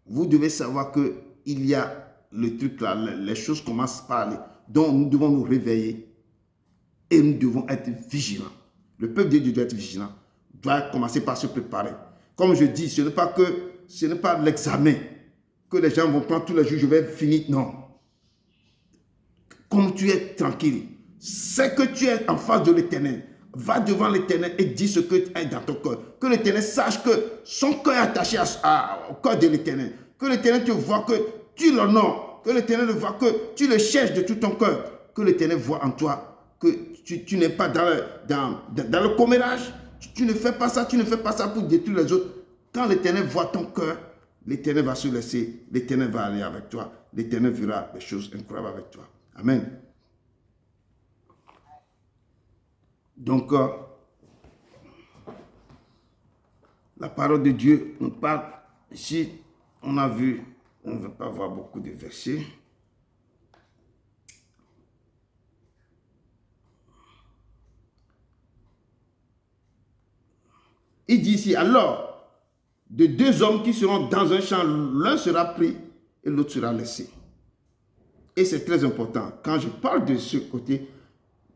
vous devez savoir qu'il y a le truc là, les choses commencent par aller. Donc nous devons nous réveiller Et nous devons être vigilants. Le peuple de Dieu doit être vigilant, doit commencer par se préparer. Comme je dis, ce n'est pas l'examen que les gens vont prendre tous les jours, je vais finir. Non. Comme tu es tranquille, c'est que tu es en face de l'Éternel. Va devant l'Éternel et dis ce que tu as dans ton cœur. Que l'Éternel sache que son cœur est attaché au cœur de l'Éternel. Que l'Éternel te voit que tu l'honores. Que l'Éternel voit que tu le cherches de tout ton cœur. Que l'Éternel voit en toi que tu n'es pas dans le commérage. Tu ne fais pas ça, pour détruire les autres. Quand l'Éternel voit ton cœur, l'Éternel va se laisser. L'Éternel va aller avec toi. L'Éternel verra des choses incroyables avec toi. Amen. Donc, la parole de Dieu nous parle. Ici, on a vu, on ne va pas voir beaucoup de versets. Il dit ici, alors, de deux hommes qui seront dans un champ, l'un sera pris et l'autre sera laissé. Et c'est très important. Quand je parle de ce côté,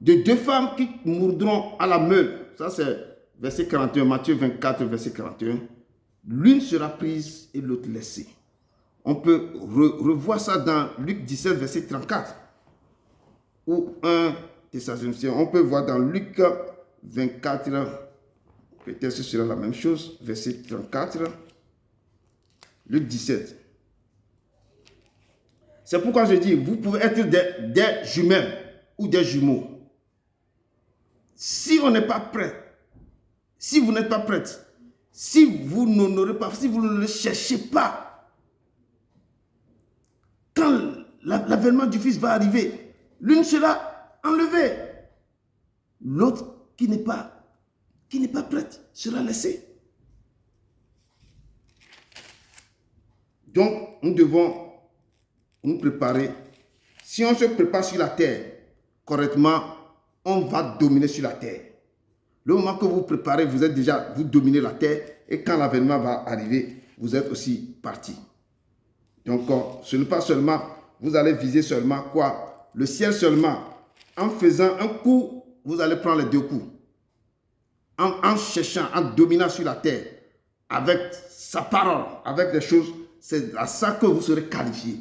de deux femmes qui mourront à la meule, ça c'est verset 41, Matthieu 24, verset 41, l'une sera prise et l'autre laissée. On peut revoir ça dans Luc 17, verset 34, ou 1 Thessaloniciens. On peut voir dans Luc 24, peut-être ce sera la même chose, verset 34, Luc 17. C'est pourquoi je dis, vous pouvez être des jumelles ou des jumeaux. Si on n'est pas prêt, si vous n'êtes pas prête, si vous n'honorez pas, si vous ne le cherchez pas, quand l'avènement du Fils va arriver, l'une sera enlevée, l'autre qui n'est pas prête sera laissée. Donc, nous devons nous préparer. Si on se prépare sur la terre correctement, on va dominer sur la terre. Le moment que vous préparez, vous dominez la terre, et quand l'avènement va arriver, vous êtes aussi parti. Donc, ce n'est pas seulement, vous allez viser seulement quoi? Le ciel seulement. En faisant un coup, vous allez prendre les deux coups. En cherchant, en dominant sur la terre, avec sa parole, avec des choses, c'est à ça que vous serez qualifiés.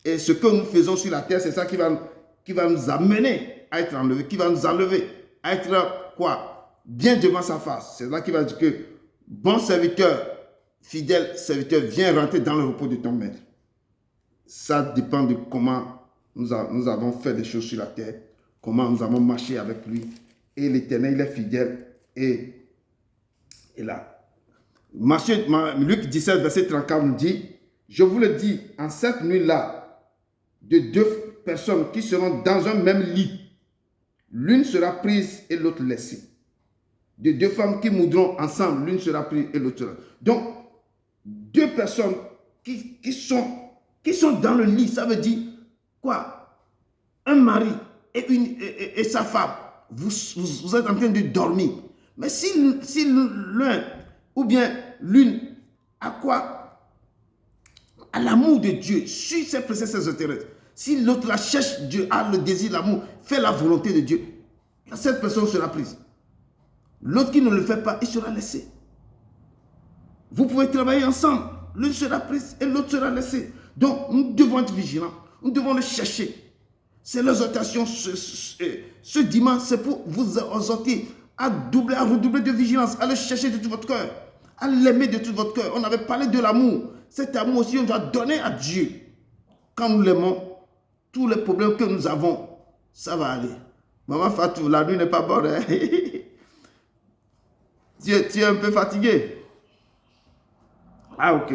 Et ce que nous faisons sur la terre, c'est ça qui va nous amener à être enlevés, qui va nous enlever à être quoi? Bien devant sa face. C'est là qui va dire que bon serviteur, fidèle serviteur, viens rentrer dans le repos de ton maître. Ça dépend de comment nous avons fait des choses sur la terre, comment nous avons marché avec lui. Et l'Éternel, il est fidèle. Et là, Luc 17, verset 34 nous dit, je vous le dis, en cette nuit-là, de deux personnes qui seront dans un même lit, l'une sera prise et l'autre laissée. De deux femmes qui mourront ensemble, l'une sera prise et l'autre sera. Donc, deux personnes qui sont dans le lit, ça veut dire quoi? Un mari et sa femme, vous êtes en train de dormir. Mais si l'un ou bien l'une a quoi? À l'amour de Dieu, suit ses préceptes extraterrestres. Si l'autre la cherche Dieu, a le désir, l'amour, fait la volonté de Dieu, cette personne sera prise. L'autre qui ne le fait pas, il sera laissé. Vous pouvez travailler ensemble. L'une sera prise et l'autre sera laissée. Donc, nous devons être vigilants. Nous devons le chercher. C'est l'exhortation ce dimanche, c'est pour vous exhorter à redoubler de vigilance, à le chercher de tout votre cœur, à l'aimer de tout votre cœur. On avait parlé de l'amour. Cet amour aussi, on doit donner à Dieu. Quand nous l'aimons, tous les problèmes que nous avons, ça va aller. Maman Fatou, la nuit n'est pas bonne. Hein? Tu es un peu fatigué. Ah, ok.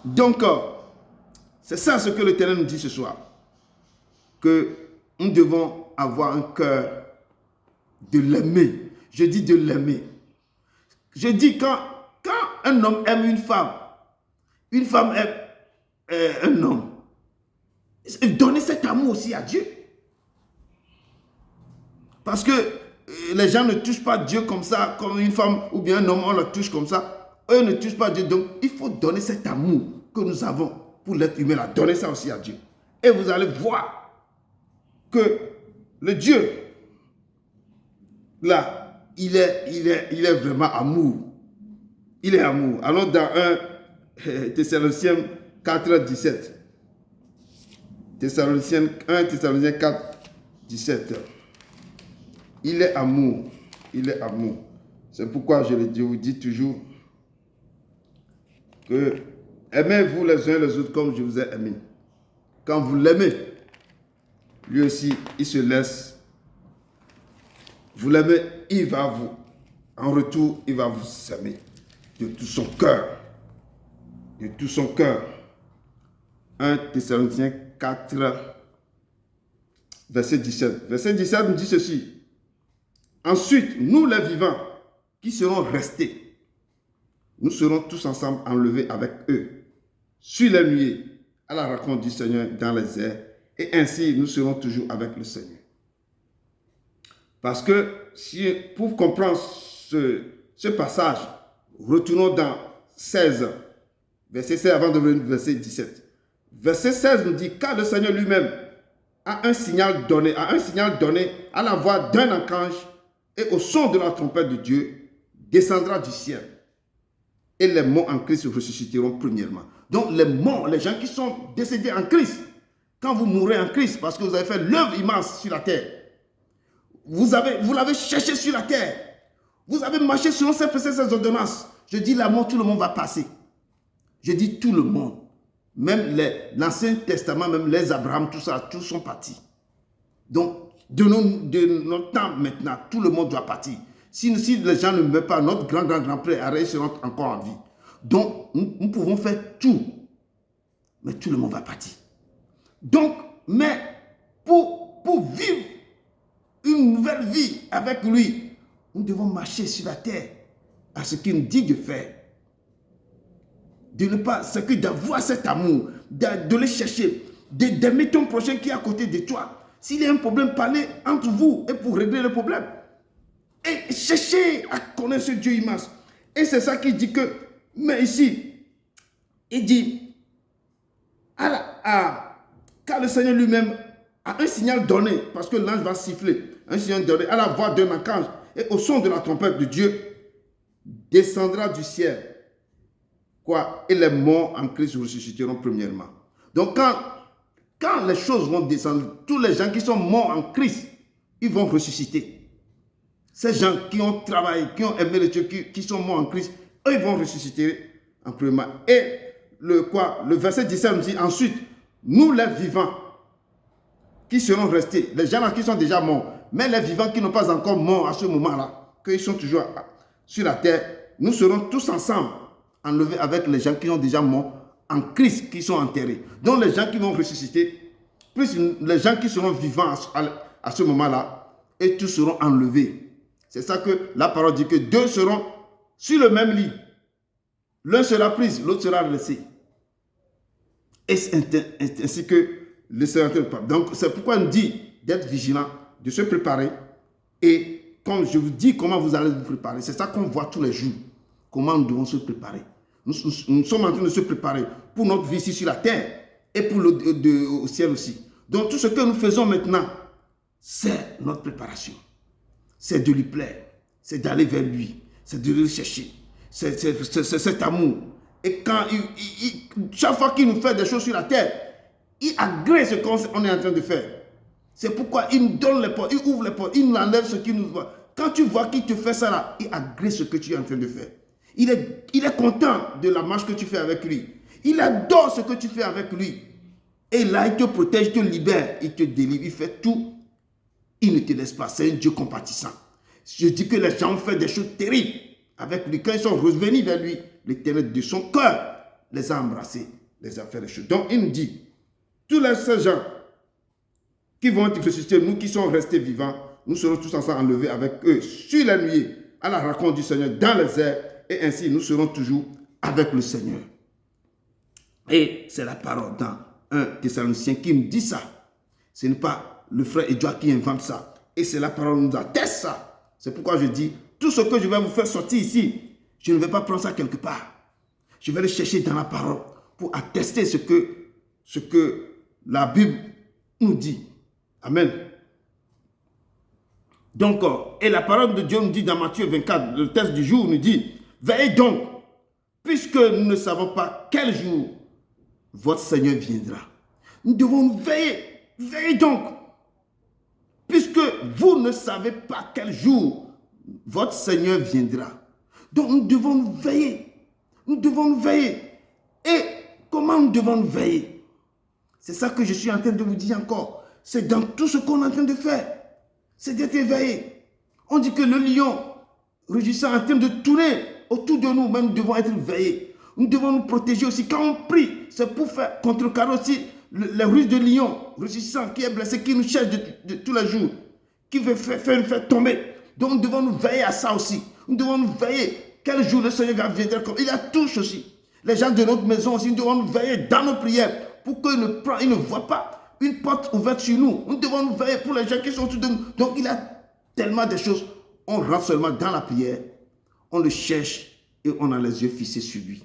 Donc, c'est ça ce que l'Éternel nous dit ce soir. Que nous devons avoir un cœur de l'aimer. Je dis de l'aimer. Je dis quand un homme aime une femme aime un homme, donnez cet amour aussi à Dieu. Parce que les gens ne touchent pas Dieu comme ça, comme une femme ou bien un homme, on le touche comme ça. Eux ne touchent pas Dieu. Donc, il faut donner cet amour que nous avons pour l'être humain. Donnez ça aussi à Dieu. Et vous allez voir que le Dieu, là, il est vraiment amour. Il est amour. Allons dans 1 Thessaloniciens 4, 17. 1 Thessaloniciens 4, 17. Il est amour. Il est amour. C'est pourquoi je vous dis toujours que aimez-vous les uns les autres comme je vous ai aimé. Quand vous l'aimez, lui aussi, il se laisse. Vous l'aimez, il va vous. En retour, il va vous aimer de tout son cœur. De tout son cœur. 1 Thessaloniciens 4, verset 17. Verset 17 nous dit ceci. Ensuite, nous les vivants qui serons restés, nous serons tous ensemble enlevés avec eux sur les nuées à la rencontre du Seigneur dans les airs, et ainsi nous serons toujours avec le Seigneur. Parce que pour comprendre ce passage, retournons dans 16, verset 16 avant de venir au verset 17. Verset 16 nous dit, car le Seigneur lui-même a un signal donné à la voix d'un archange et au son de la trompette de Dieu, descendra du ciel. Et les morts en Christ ressusciteront premièrement. Donc les morts, les gens qui sont décédés en Christ, quand vous mourrez en Christ, parce que vous avez fait l'œuvre immense sur la terre, vous l'avez cherché sur la terre, vous avez marché selon ces préceptes, ces ordonnances. Je dis la mort, tout le monde va passer. Je dis tout le monde. Même l'Ancien Testament, même les Abraham, tout ça, tous sont partis. Donc, de notre temps maintenant, tout le monde doit partir. Si les gens ne meurent pas, notre grand-grand-grand-père sera encore en vie. Donc, nous pouvons faire tout. Mais tout le monde va partir. Donc, mais pour vivre une nouvelle vie avec lui, nous devons marcher sur la terre à ce qu'il nous dit de faire. De ne pas, c'est que d'avoir cet amour, de le chercher, d'aimer ton prochain qui est à côté de toi. S'il y a un problème, parlez entre vous et pour régler le problème. Et cherchez à connaître ce Dieu immense. Et c'est ça qu'il dit que, mais ici, il dit, car le Seigneur lui-même a un signal donné, parce que l'ange va siffler, un signal donné à la voix d'un archange et au son de la trompette de Dieu, descendra du ciel. Quoi? Et les morts en Christ ressusciteront premièrement. Donc quand les choses vont descendre, tous les gens qui sont morts en Christ, ils vont ressusciter. Ces gens qui ont travaillé, qui ont aimé le Dieu, qui sont morts en Christ, eux, ils vont ressusciter en premièrement. Et le verset 17 nous dit ensuite, nous les vivants qui seront restés, les gens là qui sont déjà morts, mais les vivants qui n'ont pas encore morts à ce moment-là, qu'ils sont toujours sur la terre, nous serons tous ensemble enlevés avec les gens qui sont déjà morts en Christ, qui sont enterrés. Donc les gens qui vont ressusciter, plus les gens qui seront vivants à ce moment-là, et tous seront enlevés. C'est ça que la parole dit, que deux seront sur le même lit. L'un sera pris, l'autre sera laissé. Et c'est ainsi que le Seigneur te parle. Donc c'est pourquoi on dit d'être vigilant, de se préparer. Et comme je vous dis comment vous allez vous préparer, c'est ça qu'on voit tous les jours. Comment nous devons se préparer. Nous sommes en train de se préparer pour notre vie ici sur la terre et pour au ciel aussi. Donc tout ce que nous faisons maintenant, c'est notre préparation. C'est de lui plaire. C'est d'aller vers lui. C'est de le chercher. C'est cet amour. Et quand chaque fois qu'il nous fait des choses sur la terre, il agrée ce qu'on est en train de faire. C'est pourquoi il nous donne les portes, il ouvre les portes, il nous enlève ce qu'il nous voit. Quand tu vois qu'il te fait ça là, il agrée ce que tu es en train de faire. Il est content de la marche que tu fais avec lui. Il adore ce que tu fais avec lui. Et là, il te protège, il te libère, il te délivre, il fait tout. Il ne te laisse pas. C'est un Dieu compatissant. Je dis que les gens ont fait des choses terribles avec lui. Quand ils sont revenus vers lui, l'Éternel de son cœur les a embrassés, les a fait les choses. Donc, il nous dit, tous ces gens qui vont être ressuscités, nous qui sommes restés vivants, nous serons tous ensemble enlevés avec eux sur la nuit, à la rencontre du Seigneur dans les airs. Et ainsi, nous serons toujours avec le Seigneur. Et c'est la parole dans 1 Thessaloniciens qui nous dit ça. Ce n'est pas le frère Edouard qui invente ça. Et c'est la parole qui nous atteste ça. C'est pourquoi je dis, tout ce que je vais vous faire sortir ici, je ne vais pas prendre ça quelque part. Je vais le chercher dans la parole pour attester ce que la Bible nous dit. Amen. Donc, et la parole de Dieu nous dit dans Matthieu 24, le texte du jour nous dit, veillez donc, puisque nous ne savons pas quel jour votre Seigneur viendra. Nous devons nous veiller. Veillez donc, puisque vous ne savez pas quel jour votre Seigneur viendra. Donc, nous devons nous veiller. Nous devons nous veiller. Et comment nous devons nous veiller? C'est ça que je suis en train de vous dire encore. C'est dans tout ce qu'on est en train de faire. C'est d'être éveillé. On dit que le lion rugissant en train de tourner autour de nous, mais nous devons être veillés. Nous devons nous protéger aussi. Quand on prie, c'est pour faire contrecarrer aussi les ruses de lion rugissant qui est blessé, qui nous cherche de tous les jours, qui veut faire tomber. Donc nous devons nous veiller à ça aussi. Nous devons nous veiller. Quel jour le Seigneur va venir comme il y a tous aussi. Les gens de notre maison aussi, nous devons nous veiller dans nos prières pour qu'ils ne voient pas une porte ouverte sur nous. Nous devons nous veiller pour les gens qui sont autour de nous. Donc il y a tellement de choses. On rentre seulement dans la prière, on le cherche et on a les yeux fixés sur lui.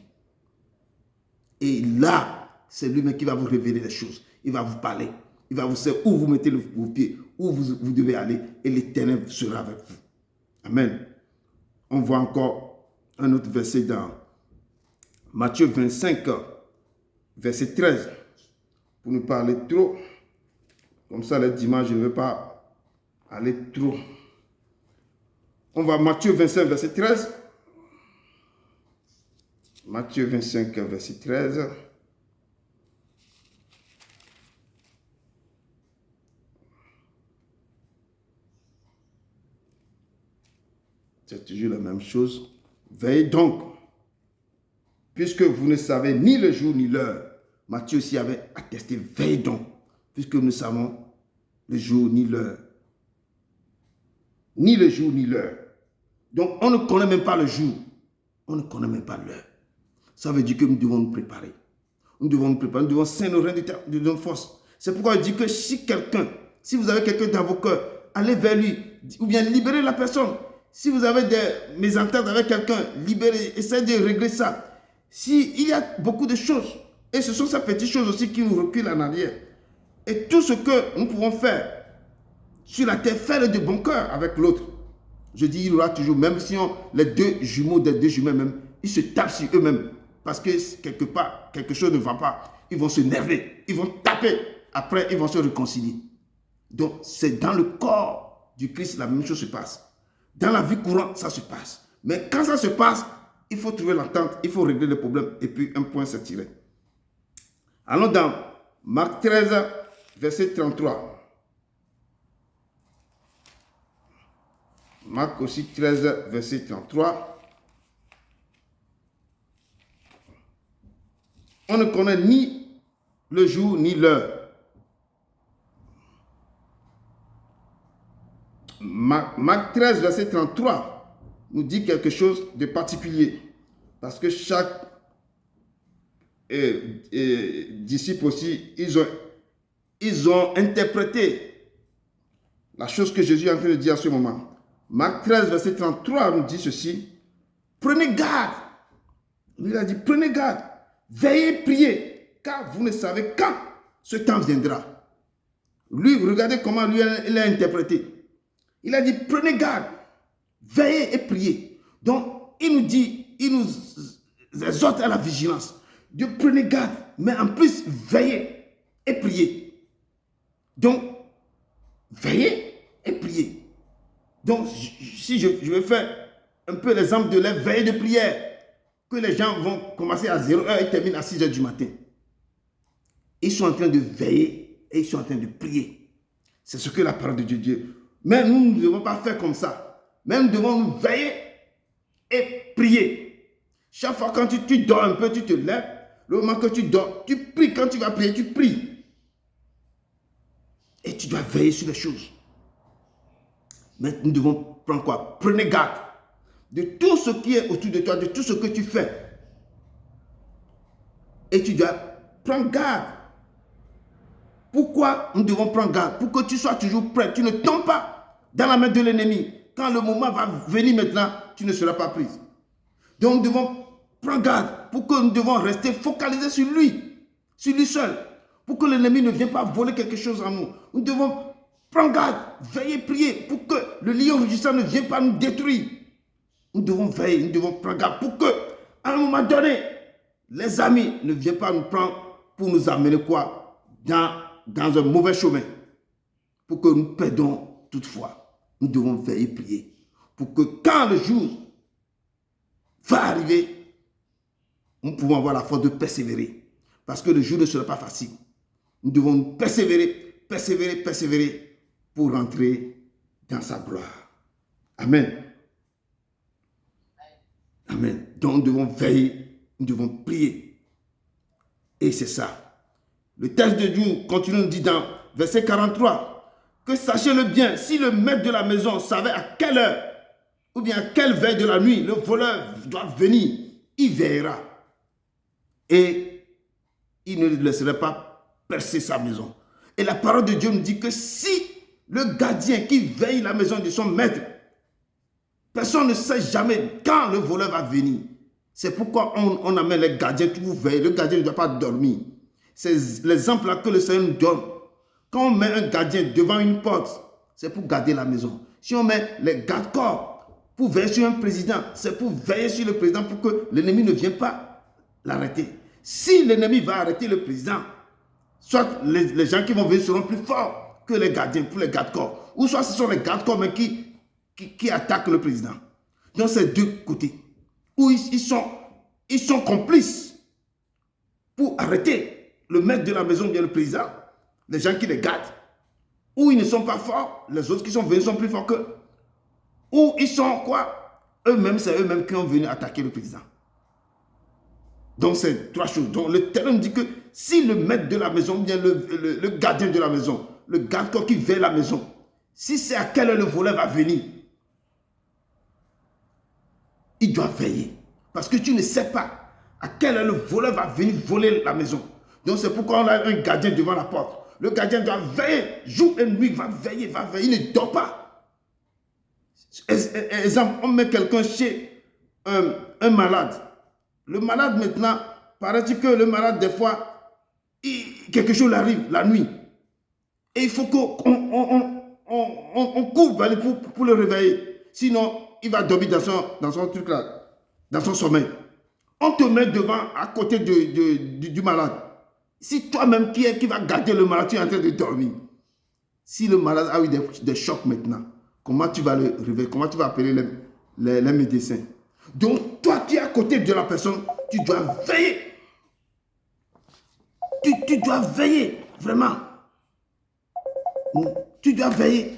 Et là, c'est lui-même qui va vous révéler les choses. Il va vous parler. Il va vous dire où vous mettez vos pieds, où vous devez aller, et l'Éternel sera avec vous. Amen. On voit encore un autre verset dans Matthieu 25, verset 13. Pour ne pas aller trop, comme ça le dimanche, je ne veux pas aller trop. On va Matthieu 25, verset 13. Matthieu 25, verset 13. C'est toujours la même chose. Veillez donc, puisque vous ne savez ni le jour ni l'heure. Matthieu aussi avait attesté, veillez donc, puisque nous ne savons le jour ni l'heure. Ni le jour ni l'heure. Donc on ne connaît même pas le jour. On ne connaît même pas l'heure. Ça veut dire que nous devons nous préparer. Nous devons nous préparer, nous devons s'honorer de notre force. C'est pourquoi je dis que si vous avez quelqu'un dans vos cœurs, allez vers lui, ou bien libérez la personne. Si vous avez des mésententes avec quelqu'un, libérez, essayez de régler ça. Il y a beaucoup de choses, et ce sont ces petites choses aussi qui nous reculent en arrière. Et tout ce que nous pouvons faire sur la terre, faites-le de bon cœur avec l'autre. Je dis, il y aura toujours, même si les deux jumeaux des deux jumelles même, ils se tapent sur eux-mêmes. Parce que quelque part, quelque chose ne va pas. Ils vont se nerver, ils vont taper. Après, ils vont se réconcilier. Donc, c'est dans le corps du Christ, la même chose se passe. Dans la vie courante, ça se passe. Mais quand ça se passe, il faut trouver l'entente, il faut régler le problème et puis un point s'est tiré. Allons dans Marc 13, verset 33. Marc aussi 13, verset 33. On ne connaît ni le jour ni l'heure. Marc 13, verset 33 nous dit quelque chose de particulier. Parce que chaque disciple aussi, ils ont interprété la chose que Jésus est en train de dire à ce moment. Marc 13, verset 33 nous dit ceci. Prenez garde. Il a dit, prenez garde. Veillez, priez, car vous ne savez quand ce temps viendra. Lui, regardez comment lui il a interprété. Il a dit, prenez garde, veillez et priez. Donc, il nous dit, il nous exhorte à la vigilance. Dieu, prenez garde, mais en plus, veillez et priez. Donc, veillez et priez. Donc, si je vais faire un peu l'exemple de la veille de prière, que les gens vont commencer à 0h et terminent à 6h du matin. Ils sont en train de veiller et ils sont en train de prier. C'est ce que la parole de Dieu dit. Mais nous ne devons pas faire comme ça. Mais nous devons nous veiller et prier. Chaque fois quand tu dors un peu, tu te lèves. Le moment que tu dors, tu pries. Quand tu vas prier, tu pries. Et tu dois veiller sur les choses. Mais nous devons prendre quoi? Prenez garde de tout ce qui est autour de toi, de tout ce que tu fais. Et tu dois prendre garde. Pourquoi nous devons prendre garde? Pour que tu sois toujours prêt. Tu ne tombes pas dans la main de l'ennemi. Quand le moment va venir maintenant, tu ne seras pas prise. Donc nous devons prendre garde pour que nous devons rester focalisés sur lui seul. Pour que l'ennemi ne vienne pas voler quelque chose en nous. Nous devons Prends garde, veillez, priez pour que le lion rugissant ne vienne pas nous détruire. Nous devons veiller, nous devons prendre garde pour que, à un moment donné, les amis ne viennent pas nous prendre pour nous amener quoi? Dans un mauvais chemin. Pour que nous perdons toutefois. Nous devons veiller, prier. Pour que quand le jour va arriver, nous pouvons avoir la force de persévérer. Parce que le jour ne sera pas facile. Nous devons persévérer, persévérer, persévérer pour rentrer dans sa gloire. Amen. Amen. Donc nous devons veiller, nous devons prier. Et c'est ça. Le texte de Dieu continue, nous dit dans verset 43, que sachez-le bien, si le maître de la maison savait à quelle heure, ou bien à quelle veille de la nuit, le voleur doit venir, il veillera. Et il ne laisserait pas percer sa maison. Et la parole de Dieu nous dit que si le gardien qui veille la maison de son maître, personne ne sait jamais quand le voleur va venir. C'est pourquoi on amène les gardiens pour veiller. Le gardien ne doit pas dormir. C'est l'exemple là que le Seigneur nous donne. Quand on met un gardien devant une porte, c'est pour garder la maison. Si on met les gardes-corps pour veiller sur un président, c'est pour veiller sur le président pour que l'ennemi ne vienne pas l'arrêter. Si l'ennemi va arrêter le président, soit les gens qui vont venir seront plus forts que les gardiens pour les gardes-corps, ou soit ce sont les gardes-corps qui attaquent le président. Donc c'est deux côtés où ils sont complices pour arrêter le maître de la maison, bien le président, les gens qui les gardent, ou ils ne sont pas forts, les autres qui sont venus sont plus forts qu'eux, ou ils sont quoi? Eux-mêmes, c'est eux-mêmes qui ont venu attaquer le président. Donc c'est trois choses. Donc le terme dit que si le maître de la maison, bien le gardien de la maison, le garde-corps qui veille la maison, si c'est à quelle heure le voleur va venir, il doit veiller. Parce que tu ne sais pas à quelle heure le voleur va venir voler la maison. Donc c'est pourquoi on a un gardien devant la porte. Le gardien doit veiller, jour et nuit, va veiller, il ne dort pas. Exemple, on met quelqu'un chez un malade. Le malade maintenant, paraît-il que le malade des fois, quelque chose lui arrive la nuit. Et il faut qu'on court pour le réveiller. Sinon, il va dormir dans son truc là, dans son sommeil. On te met devant, à côté du malade. Si toi-même qui va garder le malade, tu es en train de dormir. Si le malade a eu des chocs maintenant, comment tu vas le réveiller? Comment tu vas appeler les médecins? Donc, toi, tu es à côté de la personne, tu dois veiller. Tu dois veiller, vraiment. Tu dois veiller.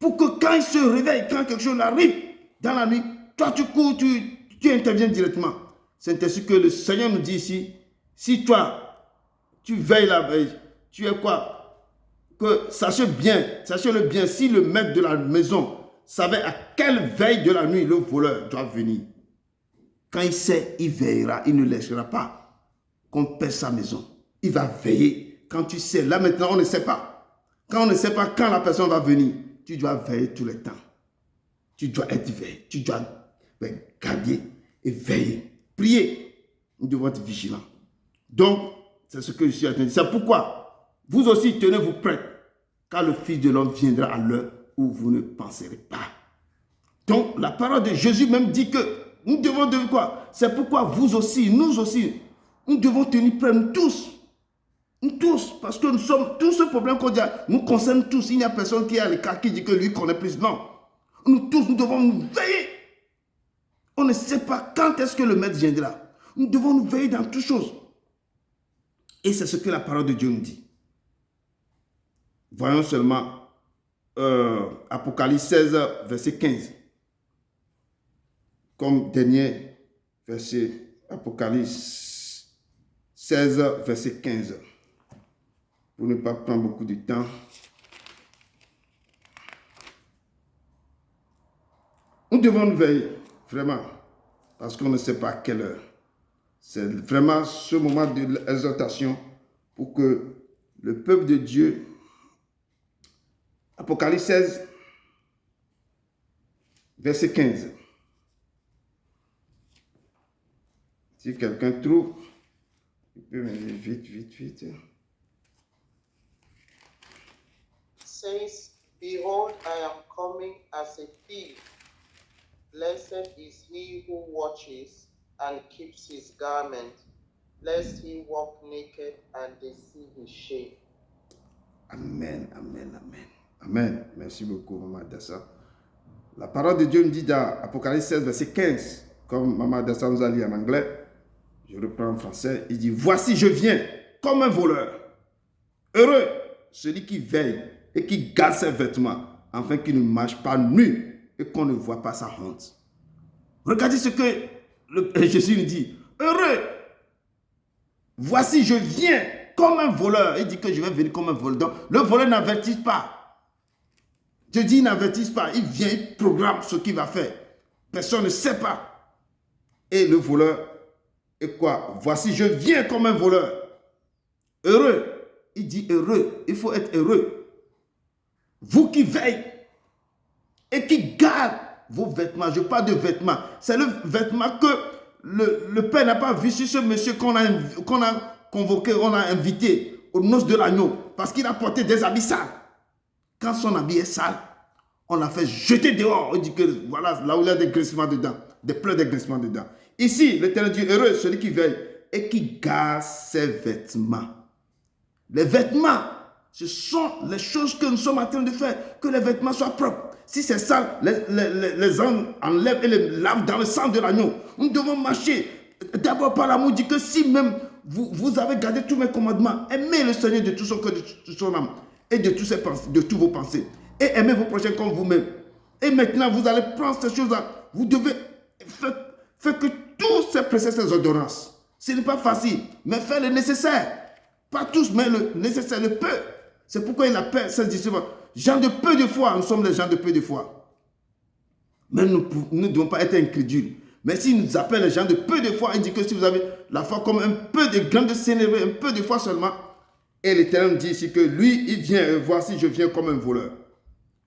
Pour que quand il se réveille, quand quelque chose arrive dans la nuit, toi, tu cours, tu interviens directement. C'est ainsi que le Seigneur nous dit ici, si toi, tu veilles la veille, tu es quoi? Que sachez-le bien, si le maître de la maison savait à quelle veille de la nuit le voleur doit venir, quand il sait, il veillera, il ne laissera pas qu'on perde sa maison. Il va veiller. Quand tu sais, là maintenant, on ne sait pas. Quand on ne sait pas quand la personne va venir, tu dois veiller tout le temps. Tu dois être veillé. Tu dois garder et veiller. Prier. Nous devons être vigilants. Donc, c'est ce que je suis en train de dire. C'est pourquoi vous aussi tenez-vous prêts, car le Fils de l'homme viendra à l'heure où vous ne penserez pas. Donc, la parole de Jésus même dit que nous devons de quoi? C'est pourquoi vous aussi, nous aussi, nous devons tenir prêts, nous tous. Nous tous, parce que nous sommes, tout ce problème qu'on dit, nous concerne tous. Il n'y a personne qui est à l'écart qui dit que lui connaît plus. Non. Nous tous, nous devons nous veiller. On ne sait pas quand est-ce que le maître viendra. Nous devons nous veiller dans toutes choses. Et c'est ce que la parole de Dieu nous dit. Voyons seulement Apocalypse 16, verset 15. Comme dernier verset, Apocalypse 16, verset 15. Pour ne pas prendre beaucoup de temps. Nous devons nous veiller, vraiment, parce qu'on ne sait pas à quelle heure. C'est vraiment ce moment de l'exaltation pour que le peuple de Dieu, Apocalypse 16, verset 15. Si quelqu'un trouve, il peut me dire vite. 16 says, Behold, I am coming as a thief. Blessed is he who watches and keeps his garment, lest he walk naked and they see his shame. Amen, amen, amen. Amen. Merci beaucoup, Maman Dassa. La parole de Dieu me dit dans Apocalypse 16, verset 15, comme Maman Dassa nous a lu en anglais, je reprends en français, il dit, voici, je viens comme un voleur. Heureux celui qui veille et qui garde ses vêtements, afin qu'il ne marche pas nu et qu'on ne voit pas sa honte. Regardez ce que Jésus nous dit. Heureux. Voici, je viens comme un voleur. Il dit que je vais venir comme un voleur. Donc, le voleur n'avertit pas. Dieu dit, il n'avertit pas. Il vient, il programme ce qu'il va faire. Personne ne sait pas. Et le voleur est quoi? Voici, je viens comme un voleur. Heureux. Il dit heureux. Il faut être heureux. Vous qui veillez et qui gardez vos vêtements. Je parle de vêtements. C'est le vêtement que le Père n'a pas vu sur ce monsieur qu'on a convoqué, on a invité aux noces de l'agneau. Parce qu'il a porté des habits sales. Quand son habit est sale, on l'a fait jeter dehors. On dit que voilà, là où il y a des graissements dedans. Des pleurs de graissements dedans. Ici, l'Éternel dit heureux celui qui veille et qui garde ses vêtements. Les vêtements, ce sont les choses que nous sommes en train de faire. Que les vêtements soient propres. Si c'est sale, les hommes enlèvent et les lavent dans le sang de l'agneau. Nous devons marcher d'abord par l'amour. Dit que si même vous avez gardé tous mes commandements, aimez le Seigneur de tout son cœur, de toute son âme et de toutes vos pensées. Et aimez vos prochains comme vous-même. Et maintenant, vous allez prendre ces choses-là. Vous devez faire que tous ces préceptes, ces ordonnances. Ce n'est pas facile, mais faire le nécessaire. Pas tous, mais le nécessaire, le peu. C'est pourquoi il appelle ses disciples gens de peu de foi. Nous sommes les gens de peu de foi. Mais nous ne devons pas être incrédules. Mais s'il nous appelle les gens de peu de foi, il dit que si vous avez la foi comme un peu de grain de sénévé, un peu de foi seulement, et l'Éternel dit ici que lui, il vient, et voici, je viens comme un voleur.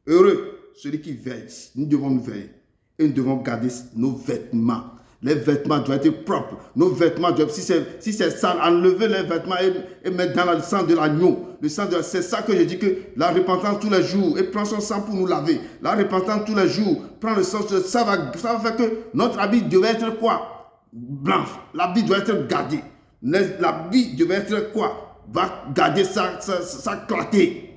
Heureux celui qui veille. Nous devons nous veiller. Et nous devons garder nos vêtements. Les vêtements doivent être propres. Nos vêtements doivent, si c'est sale, enlever les vêtements et mettre dans le sang de l'agneau. C'est ça que je dis que la repentance tous les jours. Et prend son sang pour nous laver. La repentance tous les jours. Prend le sang. Ça va faire que notre habit devait être quoi? Blanche. L'habit doit être gardé. L'habit devait être quoi? Va garder sa clarté.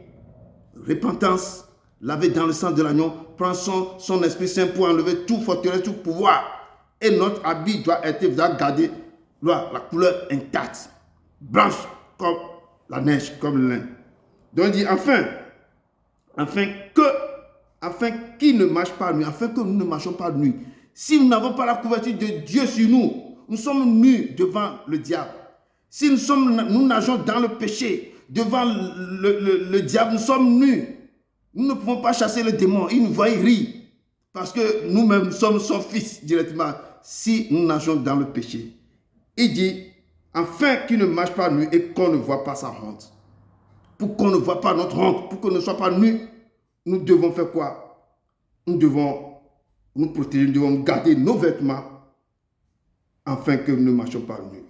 Repentance. Laver dans le sang de l'agneau. Prend son Esprit Saint pour enlever tout forteresse, tout pouvoir. Et notre habit doit garder la couleur intacte, blanche comme la neige, comme le lin. Donc il dit, afin qu'il ne marche pas nuit, afin que nous ne marchons pas nuit. Si nous n'avons pas la couverture de Dieu sur nous, nous sommes nus devant le diable. Si nous nageons dans le péché, devant le diable, nous sommes nus. Nous ne pouvons pas chasser le démon, il nous voit rire. Parce que nous-mêmes sommes son fils directement. Si nous nageons dans le péché. Il dit, afin qu'il ne marche pas nu et qu'on ne voit pas sa honte. Pour qu'on ne voit pas notre honte, pour qu'on ne soit pas nu, nous devons faire quoi? Nous devons nous protéger, nous devons garder nos vêtements afin que nous ne marchions pas nus.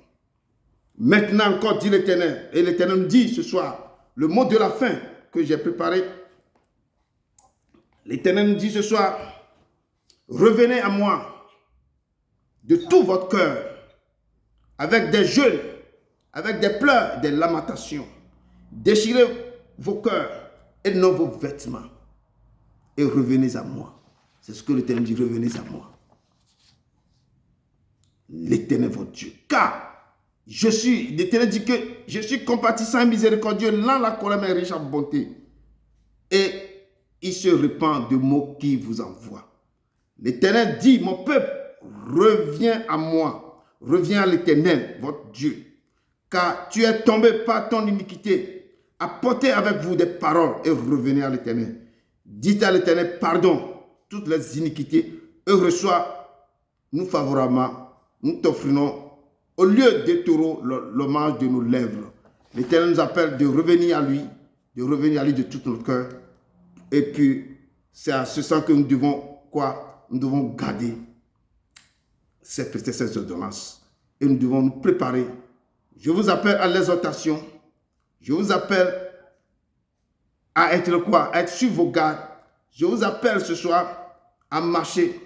Maintenant encore, dit l'Éternel, et l'Éternel nous dit ce soir, le mot de la fin que j'ai préparé. L'Éternel nous dit ce soir, revenez à moi de tout votre cœur, avec des jeûnes, avec des pleurs, des lamentations. Déchirez vos cœurs et non vos vêtements. Et revenez à moi. C'est ce que l'Éternel dit, revenez à moi. L'Éternel votre Dieu. Car l'Éternel dit que je suis compatissant et miséricordieux, lent la colère mais riche en bonté. Et il se répand de mots qui vous envoient. L'Éternel dit, mon peuple, reviens à moi, reviens à l'Éternel, votre Dieu, car tu es tombé par ton iniquité. Apportez avec vous des paroles et revenez à l'Éternel. Dites à l'Éternel, pardon, toutes les iniquités, et reçois, nous favorablement, nous t'offrons, au lieu des taureaux, l'hommage de nos lèvres. L'Éternel nous appelle de revenir à lui de tout notre cœur. Et puis, c'est à ce sens que nous devons quoi? Nous devons garder ces ordonnances. Et nous devons nous préparer. Je vous appelle à l'exhortation. Je vous appelle à être quoi? À être sur vos gardes. Je vous appelle ce soir à marcher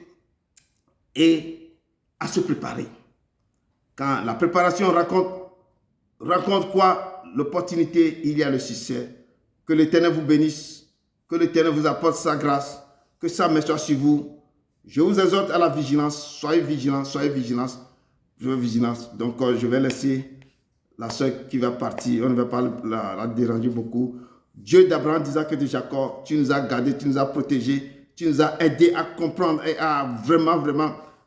et à se préparer. Quand la préparation raconte quoi? L'opportunité, il y a le succès. Que l'Éternel vous bénisse, que l'Éternel vous apporte sa grâce, que sa main soit sur vous. Je vous exhorte à la vigilance. Soyez vigilants, soyez vigilants. Je veux vigilance. Donc, je vais laisser la soeur qui va partir. On ne va pas la déranger beaucoup. Dieu d'Abraham, d'Isaac et de Jacob, tu nous as gardés, tu nous as protégés, tu nous as aidés à comprendre et à vraiment,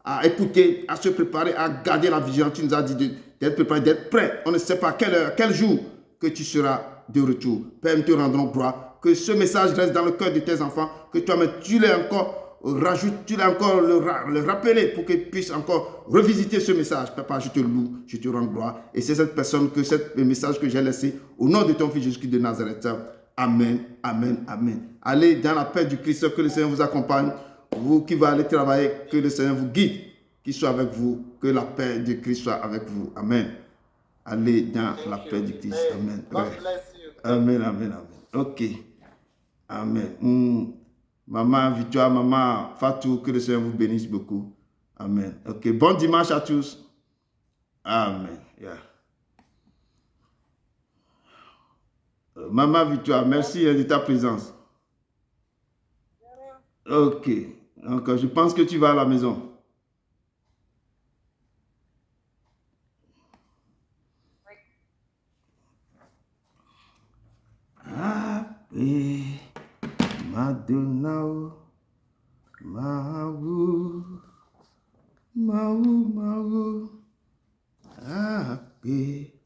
à écouter, à se préparer, à garder la vigilance. Tu nous as dit d'être préparé, d'être prêt. On ne sait pas quelle heure, quel jour que tu seras de retour. Père, nous te rendrons gloire. Que ce message reste dans le cœur de tes enfants. Que toi-même, tu l'aies encore rajoute, tu l'as encore le rappeler pour qu'ils puissent encore revisiter ce message. Papa, je te loue, je te rends gloire. Et c'est cette personne, le message que j'ai laissé au nom de ton Fils Jésus-Christ de Nazareth. Amen, amen, amen. Allez dans la paix du Christ, que le Seigneur vous accompagne. Vous qui va aller travailler, que le Seigneur vous guide, qu'il soit avec vous, que la paix de Christ soit avec vous. Amen. Allez dans la paix du Christ. Amen. God bless you. Amen, amen, amen. Ok. Amen. Maman Victoire, maman Fatou, que le Seigneur vous bénisse beaucoup. Amen. Ok. Bon dimanche à tous. Amen. Yeah. Maman Victoire, merci de ta présence. Ok. Donc, je pense que tu vas à la maison. Ave Madonna, Ave